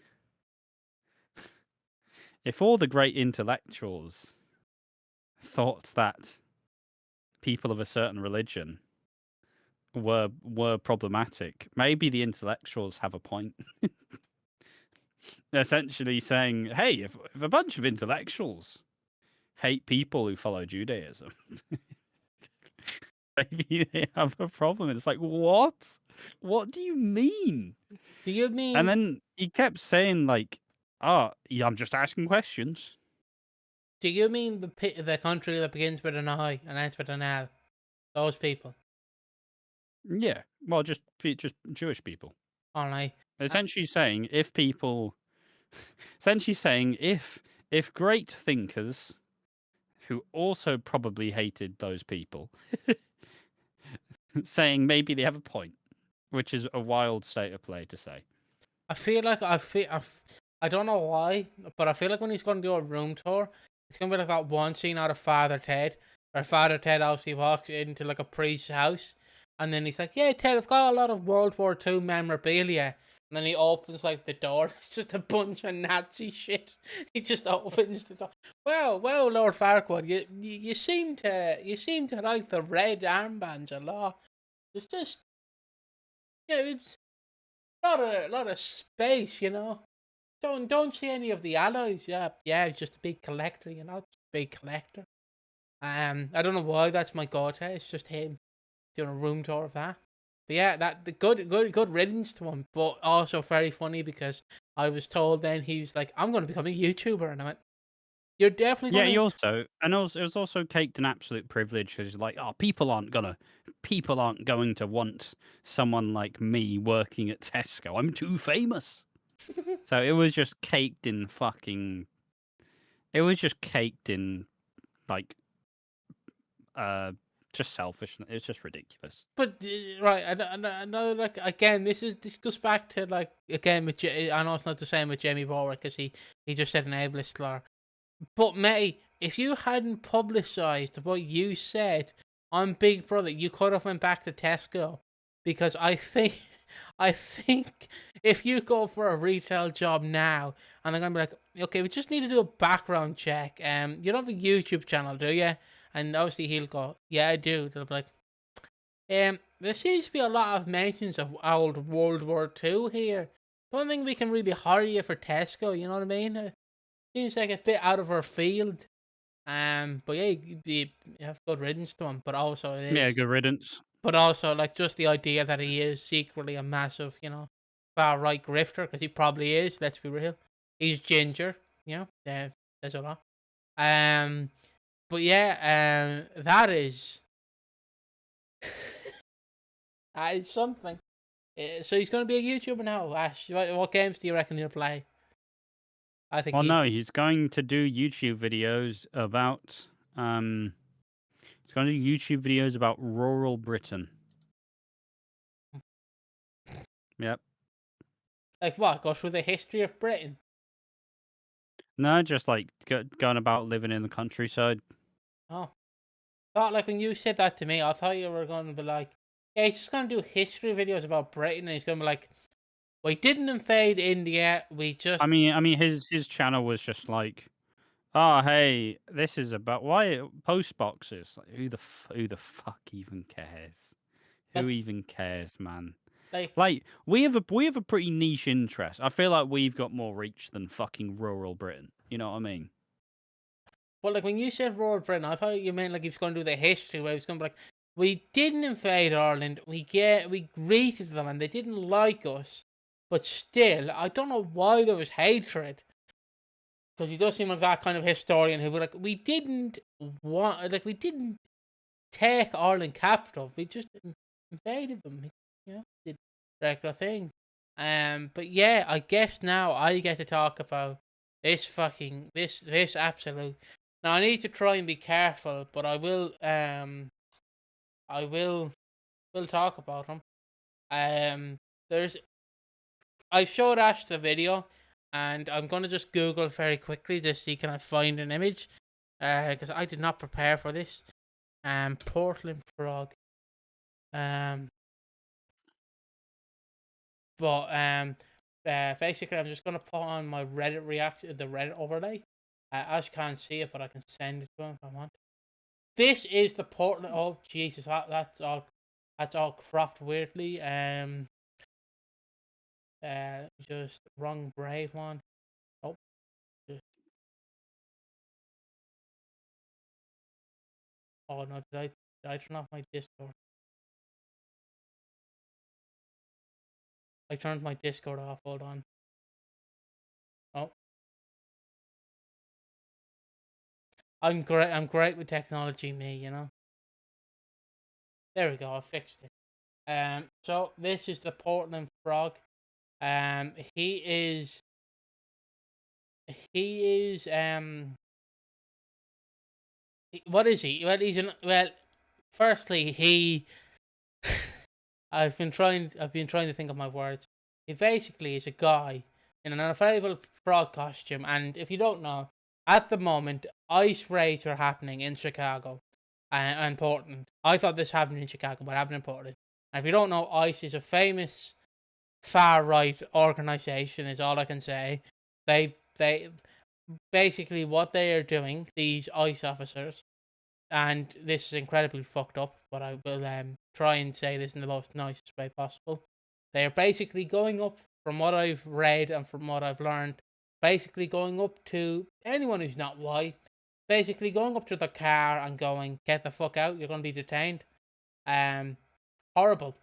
if all the great intellectuals thought that people of a certain religion were problematic, maybe the intellectuals have a point. Essentially saying, hey, if a bunch of intellectuals hate people who follow Judaism, maybe they have a problem. And it's like, what? What do you mean? Do you And mean then he kept saying, like, oh, yeah, I'm just asking questions. the country that begins with an I and ends with an L? Those people. Yeah, well, just Jewish people. All right. Essentially saying if great thinkers who also probably hated those people, saying maybe they have a point, which is a wild state of play to say. I feel like I don't know why, but I feel like when he's going to do a room tour, it's going to be like that one scene out of Father Ted, where Father Ted obviously walks into like a priest's house, and then he's like, "Yeah, Ted, I've got a lot of World War II memorabilia." And then he opens like the door. It's just a bunch of Nazi shit. He just opens the door. Well, Lord Farquaad, you seem to like the red armbands a lot. It's just, yeah, it's lot of space, you know. Don't see any of the alloys. Yeah, just a big collector, big collector. I don't know why that's my go-to. It's just him doing a room tour of that. But yeah, the good riddance to him. But also very funny because I was told then he was like, I'm going to become a YouTuber, and I went, you're definitely Yeah, going it was also caked in absolute privilege because like, oh, people aren't going to want someone like me working at Tesco. I'm too famous. to. So it was just caked in like uh just selfishness. It's just ridiculous. But right, I know. Like again, this goes back to like again with I know it's not the same with Jamie Warwick because he just said an ableist slur. But mate, if you hadn't publicised what you said on Big Brother, you could have went back to Tesco, because I think if you go for a retail job now and they're gonna be like, okay, we just need to do a background check. You don't have a YouTube channel, do you? And obviously he'll go, yeah, I do. They'll be like, there seems to be a lot of mentions of old World War II here. Don't think we can really hire you for Tesco. You know what I mean? It seems like a bit out of our field. But yeah, you have good riddance to him. But also it Yeah, is. good riddance. But also, like, just the idea that he is secretly a massive, far right grifter, because he probably is. Let's be real. He's ginger. There's a lot. Um, but yeah, that is that is something. So he's going to be a YouTuber now. Ash, what games do you reckon he'll play? I think Well, no, he's going to do YouTube videos about he's going to do YouTube videos about rural Britain. Yep. like what? Go through the history of Britain. No, just like going about living in the countryside. Oh, thought like when you said that to me, I thought you were going to be like, yeah, he's just going to do history videos about Britain, and he's going to be like, we didn't invade India. We just His channel was just like, oh, hey, this is about why post boxes. Like, who the fuck even cares? Who like even cares, man? like. Like we have a pretty niche interest. I feel like we've got more reach than fucking rural Britain. You know what I mean? But like when you said rural Britain, I thought you meant like he was going to do the history where he was going to be like, we didn't invade Ireland. We greeted them and they didn't like us. But still, I don't know why there was hatred. Because he does seem like that kind of historian who would like, we didn't take Ireland capital. We just invaded them. Did regular things. But yeah, I guess now I get to talk about this absolute. Now I need to try and be careful, but I will talk about him. There's I showed Ash the video, and I'm gonna just Google very quickly to see can I find an image, because I did not prepare for this. Portland frog. Um, but basically I'm just gonna put on my Reddit reaction, the Reddit overlay. Ash can't see it, but I can send it to him if I want. This is the Portland. Oh Jesus, that's all cropped weirdly. Just wrong brave one. Oh, oh no, did I turn off my Discord? I turned my Discord off. Hold on. Oh, I'm great. I'm great with technology, me. There we go. I fixed it. So this is the Portland frog. Um, he is. He is. What is he? Well, he's an. Well, firstly, he. I've been trying to think of my words. He basically is a guy in an inflatable frog costume, and if you don't know, at the moment, ice raids are happening in Chicago and Portland. I thought this happened in Chicago, but it happened in Portland. And if you don't know, ICE is a famous far right organization. Is all I can say. They basically what they are doing. These ICE officers, and this is incredibly fucked up, but I will try and say this in the most nicest way possible. They are basically going up, from what I've read and from what I've learned, basically going up to anyone who's not white, basically going up to the car and going, "Get the fuck out! You're going to be detained." Um, Horrible.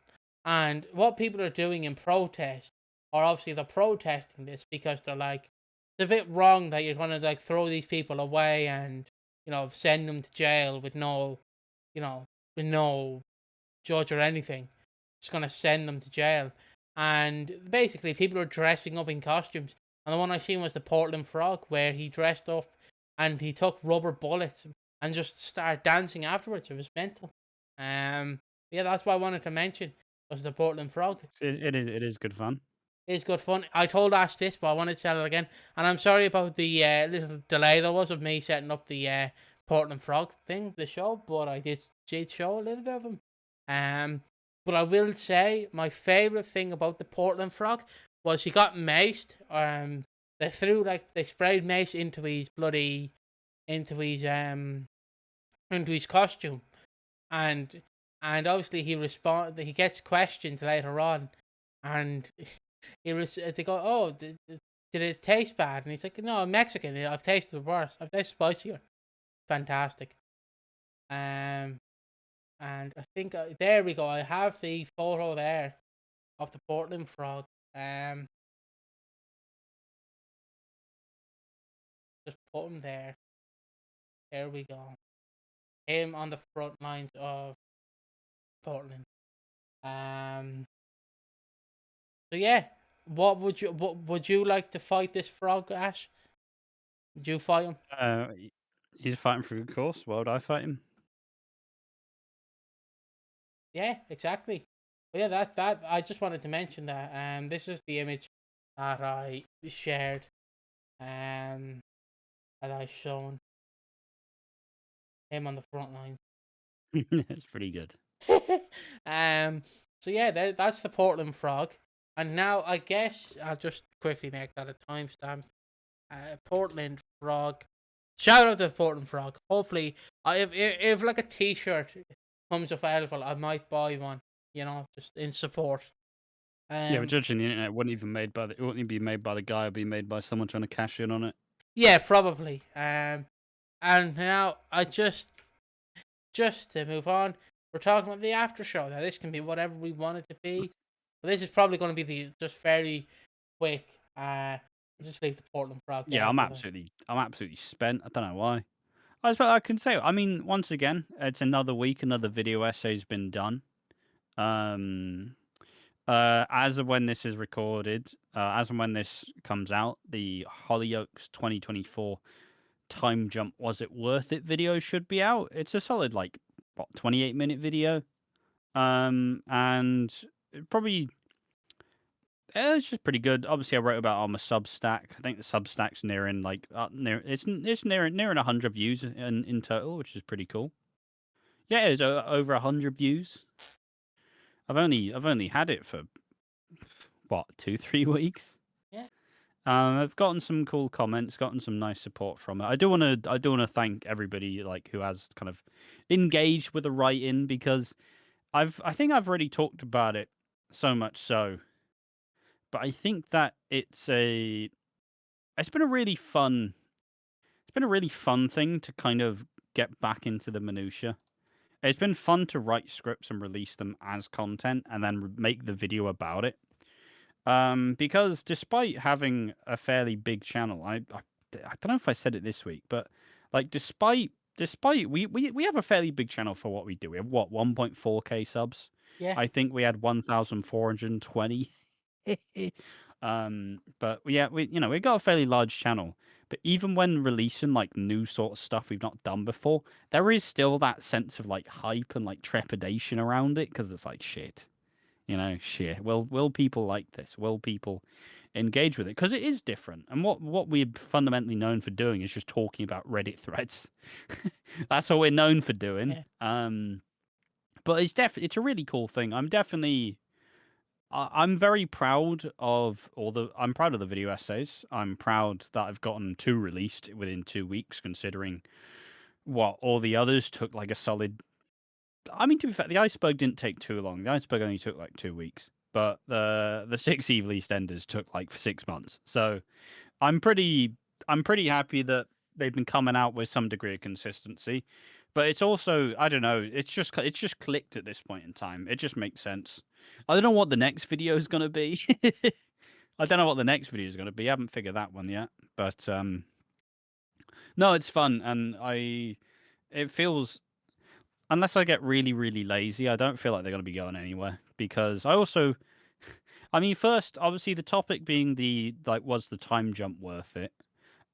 And what people are doing in protest, or obviously they're protesting this because they're like, it's a bit wrong that you're gonna like throw these people away and send them to jail with no judge or anything. Just gonna send them to jail. And basically people are dressing up in costumes. And the one I seen was the Portland Frog, where he dressed up and he took rubber bullets and just started dancing afterwards. It was mental. Yeah, that's what I wanted to mention was the Portland Frog. It is good fun. It's good fun. I told Ash this, but I wanted to tell it again. And I'm sorry about the little delay there was of me setting up the Portland Frog thing, the show, but I did show a little bit of him. But I will say my favorite thing about the Portland Frog was he got maced. They sprayed mace into his into his costume, and and obviously he gets questioned later on, and they go, "Oh, did it taste bad?" And he's like, "No, I'm Mexican. I've tasted worse. I've tasted spicier." Fantastic. Um, and I think there we go. I have the photo there of the Portland frog. Um, just put him there. There we go. Him on the front lines of Portland. Um, so yeah, what would you like to fight this frog, Ash? Would you fight him? He's fighting for a good cause. Why would I fight him? Yeah, exactly. But yeah, that I just wanted to mention that. This is the image that I shared. That I shown him on the front line. It's pretty good. So yeah, that's the Portland frog. And now I guess I'll just quickly make that a timestamp. Portland frog. Shout out to the Portland frog. Hopefully, if like a T-shirt comes available, I might buy one. You know, just in support. Yeah, but Um, judging the internet, it wouldn't even be made by the guy. It'd be made by someone trying to cash in on it. yeah, probably. And now I just to move on, we're talking about the after show. Now this can be whatever we want it to be, but this is probably going to be the just very quick. I'll just leave the Portland frog Yeah, there. I'm absolutely spent. I don't know why. I can say. I mean, once again, it's another week. Another video essay's been done. Um, as of when this is recorded, as and when this comes out, the Hollyoaks 2024 time jump was it worth it video should be out. It's a solid 28-minute video. And it probably it's just pretty good. Obviously, I wrote about it on my Substack. I think the Substack's nearing it's nearing 100 views in total, which is pretty cool. Yeah, it's over 100 views. I've only had it for what 2-3 weeks. Yeah, I've gotten some cool comments, gotten some nice support from it. I do want to thank everybody who has kind of engaged with the writing, because I think I've already talked about it so much so, but I think that it's been a really fun thing to kind of get back into the minutia. It's been fun to write scripts and release them as content and then make the video about it. Because despite having a fairly big channel, I don't know if I said it this week, but despite we have a fairly big channel for what we do. We have 1.4K subs. yeah, I think we had 1,420. But yeah, we got a fairly large channel. But even when releasing new sort of stuff we've not done before, there is still that sense of hype and trepidation around it, because it's shit. Shit. Will people like this? Will people engage with it? Because it is different. And what we're fundamentally known for doing is just talking about Reddit threads. That's what we're known for doing. yeah, But it's a really cool thing. I'm very proud of I'm proud of the video essays. I'm proud that I've gotten 2 released within 2 weeks, considering what all the others took a solid. I mean, to be fair, the iceberg didn't take too long. The iceberg only took 2 weeks, but the 6 Evil EastEnders took 6 months. So I'm pretty happy that they've been coming out with some degree of consistency. But it's also, I don't know, it's just clicked at this point in time. It just makes sense. I don't know what the next video is going to be. I don't know what the next video is going to be. I haven't figured that one yet. But no, it's fun, and it feels, unless I get really, really lazy, I don't feel like they're going to be going anywhere. Because I also, I mean, first, obviously, the topic being was the time jump worth it?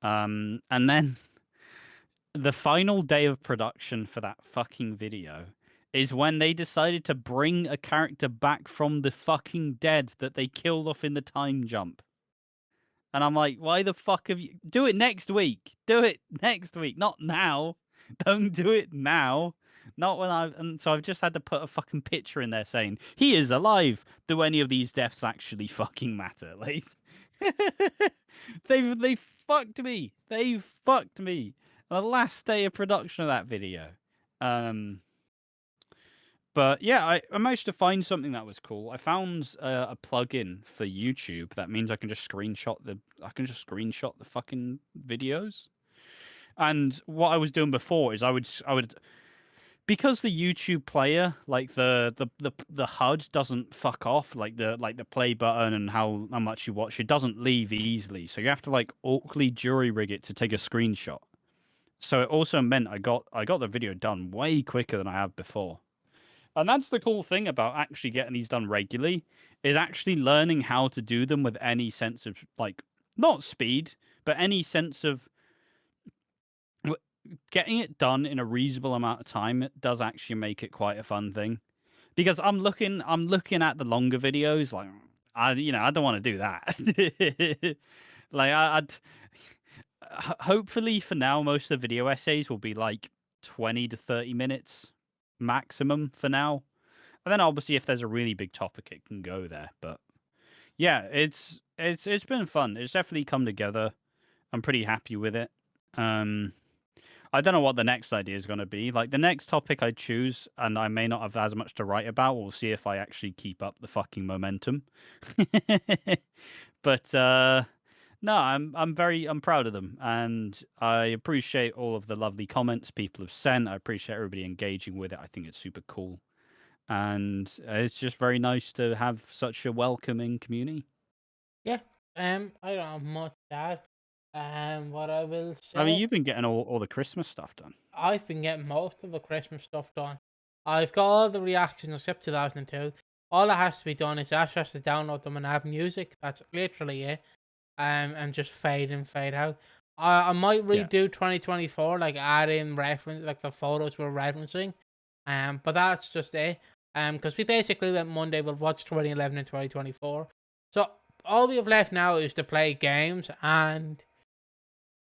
And then the final day of production for that fucking video is when they decided to bring a character back from the fucking dead that they killed off in the time jump. And I'm like, why the fuck have you... Do it next week. Do it next week, not now. Don't do it now. Not when I've... And so I've just had to put a fucking picture in there saying, he is alive. Do any of these deaths actually fucking matter? They fucked me. They fucked me. The last day of production of that video. But But yeah, I managed to find something that was cool. I found a plugin for YouTube that means I can just screenshot the fucking videos. And what I was doing before is I would because the YouTube player, like the HUD doesn't fuck off, like the play button and how much you watch, it doesn't leave easily. So you have to like awkwardly jury rig it to take a screenshot. So it also meant I got the video done way quicker than I have before. And that's the cool thing about actually getting these done regularly, is actually learning how to do them with any sense of like not speed, but any sense of getting it done in a reasonable amount of time. It does actually make it quite a fun thing. Because I'm looking at the longer videos, like I don't want to do that. Like hopefully for now, most of the video essays will be like 20 to 30 minutes maximum for now. And then obviously if there's a really big topic, it can go there. But yeah, it's been fun. It's definitely come together. I'm pretty happy with it. Um, I don't know what the next idea is going to be. Like the next topic I choose, and I may not have as much to write about. We'll see if I actually keep up the fucking momentum. But no, I'm proud of them, and I appreciate all of the lovely comments people have sent. I appreciate everybody engaging with it. I think it's super cool, and it's just very nice to have such a welcoming community. Yeah. I don't have much to add. What I will I mean, say, you've been getting all the Christmas stuff done. I've been getting most of the Christmas stuff done. I've got all the reactions except 2002. All that has to be done is Ash has to download them and add music. That's literally it. And just fade in, fade out. I might Yeah. redo 2024, like add in reference, like the photos we're referencing. But that's just it. Because we basically went Monday, we'll watch 2011 and 2024. So all we have left now is to play games and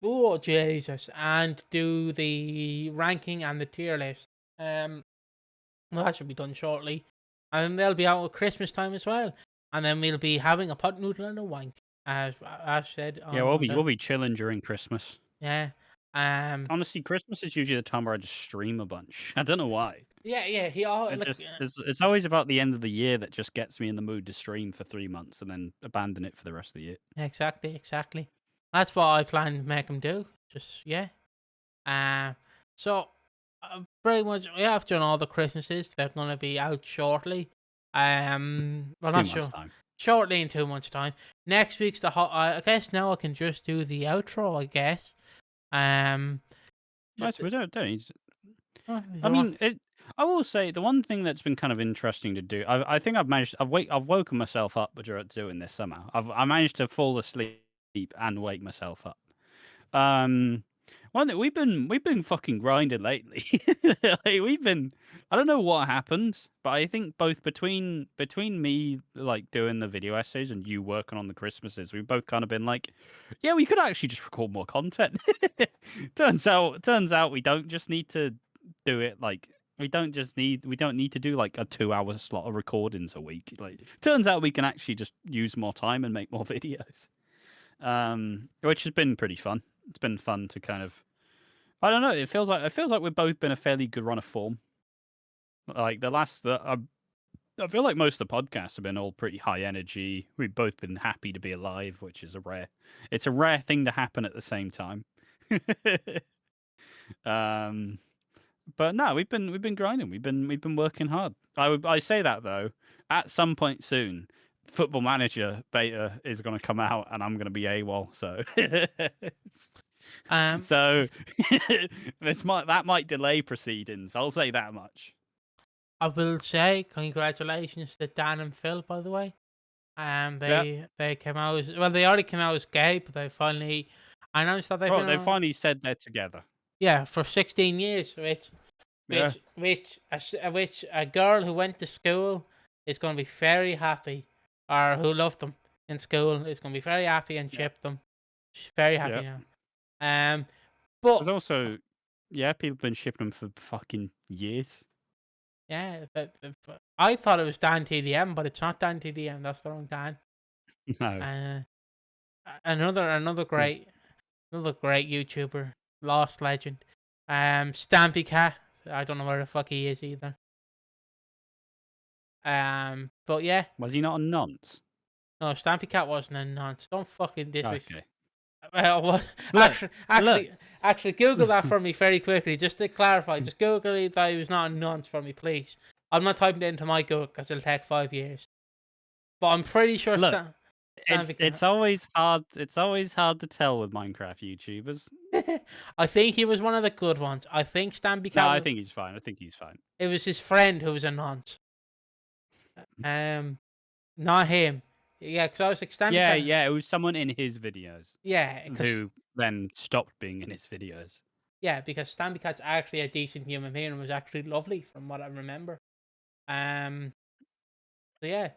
oh Jesus, and do the ranking and the tier list. Well, that should be done shortly, and then they'll be out at Christmas time as well. And then we'll be having a pot noodle and a wank, as Ash said Yeah, on we'll Monday. be chilling during Christmas. Yeah. Um. Honestly, Christmas is usually the time where I just stream a bunch. I don't know why. Yeah. Yeah. He all It like. just it's always about the end of the year that just gets me in the mood to stream for 3 months and then abandon it for the rest of the year. Exactly. Exactly. That's what I plan to make him do. Just yeah. So pretty much we have done all the Christmases. They're gonna be out shortly. Well, not 2 months sure. time. Shortly in 2 months' time. Next week's the hot. I guess now I can just do the outro. I guess. Um. Nice, Just. we don't need to- Oh, I mean, it. I will say the one thing that's been kind of interesting to do. I think I've managed. I've woken myself up doing this somehow. I managed to fall asleep and wake myself up. Um, One that we've been fucking grinding lately. Like, we've been. I don't know what happened, but I think both between me like doing the video essays and you working on the Christmases, we've both kind of been like, yeah, we could actually just record more content. Turns out we don't just need to do it like we don't need to do like a 2 hour slot of recordings a week. Like turns out we can actually just use more time and make more videos. Which has been pretty fun. It's been fun to kind of I don't know. It feels like we've both been a fairly good run of form. Like I feel like most of the podcasts have been all pretty high energy. We've both been happy to be alive, which is it's a rare thing to happen at the same time. um, but no, we've been grinding. We've been working hard. I say that though. At some point soon, Football Manager beta is going to come out, and I'm going to be AWOL. So. Um. So that might delay proceedings. I'll say that much. I will say congratulations to Dan and Phil, by the way. Yeah. They came out as well. They already came out as gay, but they finally announced that they've Oh, been they on. finally said they're together. Yeah, for 16 years, Yeah. which a girl who went to school is going to be very happy, or who loved them in school is going to be very happy and Yeah. chip them. She's very happy Yeah. now. There's But also people have been shipping them for fucking years. yeah, I thought it was Dan TDM, but it's not Dan TDM. That's the wrong Dan. No. Uh, another great YouTuber, lost legend. Stampy Cat. I don't know where the fuck he is either. But yeah, Was he not a nonce? no, Stampy Cat wasn't a nonce. Don't fucking disrespect. Okay. Well, Look, look. actually, Google that for me very quickly, just to clarify. Just Google it that he was not a nonce for me, please. I'm not typing it into my Google because it'll take 5 years. But I'm pretty sure Look, Stampy it's Cat. always hard. It's always hard to tell with Minecraft YouTubers. I think he was one of the good ones. I think Stampy No, Cat I was. think he's fine. I think he's fine. It was his friend who was a nonce. Not him. Yeah, because I was like Stampy Yeah, Cat. yeah. It was someone in his videos Yeah, because who then stopped being in his videos. Stampy Cat's actually a decent human being and was actually lovely from what I remember. Um. So yeah,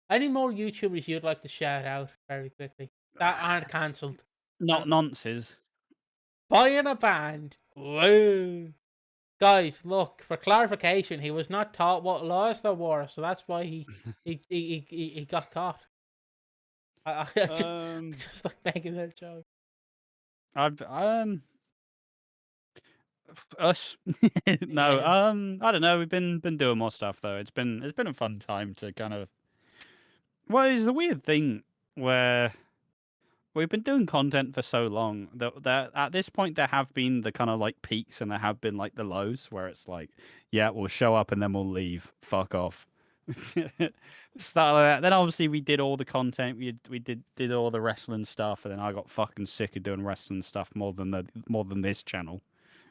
any more YouTubers you'd like to shout out very quickly that aren't cancelled? Not nonces. Buying a band. Woo. Guys, look, for clarification, he was not taught what laws there were, so that's why he got caught. I just like making that joke. I've us. No, Yeah. I don't know. We've been doing more stuff though. It's been a fun time to kind of. Well, it's the weird thing where we've been doing content for so long that at this point there have been the kind of like peaks and there have been like the lows where it's like, yeah, we'll show up and then we'll leave. Fuck off. Start like that. Then obviously we did all the content. We did all the wrestling stuff, and then I got fucking sick of doing wrestling stuff more than this channel,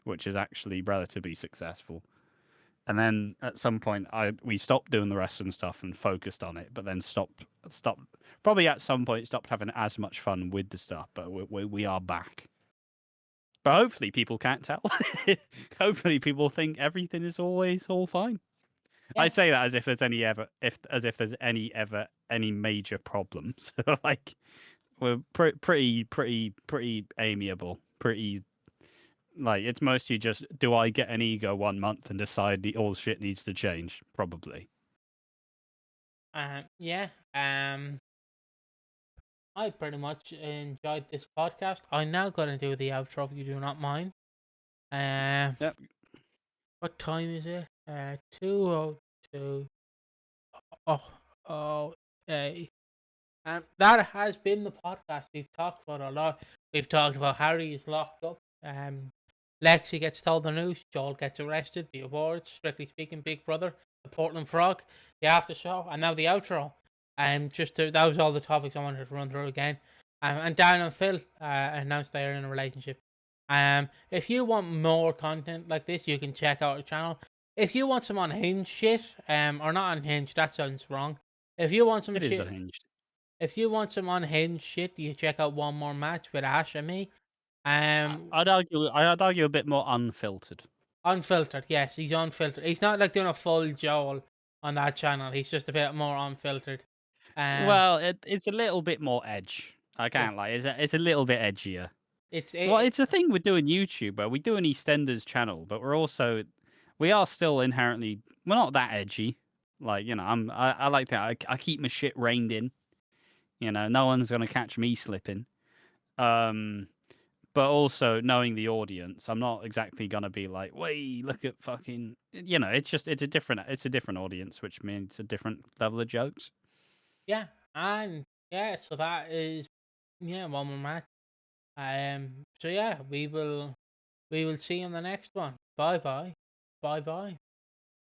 which is actually relatively successful. And then at some point, we stopped doing the wrestling stuff and focused on it, but then stopped. Probably at some point stopped having as much fun with the stuff. But we are back. But hopefully people can't tell. Hopefully people think everything is always all fine. Yeah. I say that as if there's any major problems. Like we're pretty amiable. Pretty like it's mostly just do I get an ego 1 month and decide all shit needs to change? Probably. Yeah. I pretty much enjoyed this podcast. I'm now gonna do the outro if you do not mind. Yep. What time is it? 2:02. Oh, hey. That has been the podcast. We've talked about a lot. We've talked about Harry is locked up. Lexi gets told the news. Joel gets arrested. The awards, strictly speaking, Big Brother, the Portland Frog, the after show, and now the outro. That was all the topics I wanted to run through again. And Dan and Phil announced they are in a relationship. If you want more content like this, you can check out our channel. If you want some unhinged shit, or not unhinged, that sounds wrong. If you want some It shit, is unhinged. if you want some unhinged shit, you check out One More Match with Ash and me. I'd argue a bit more unfiltered. Unfiltered, yes, he's unfiltered. He's not like doing a full Joel on that channel. He's just a bit more unfiltered. Well, it's a little bit more edge. I Yeah. can't lie. It's a little bit edgier. It's Well, it's a thing we're doing YouTube where we do an EastEnders channel, but we are still inherently we're not that edgy. Like I like that. I keep my shit reined in. No one's gonna catch me slipping. But also knowing the audience, I'm not exactly gonna be like, "Wait, look at fucking." It's a different audience, which means a different level of jokes. yeah, and yeah, so that is One More Match. So yeah, we will see you in the next one. Bye bye. Bye bye.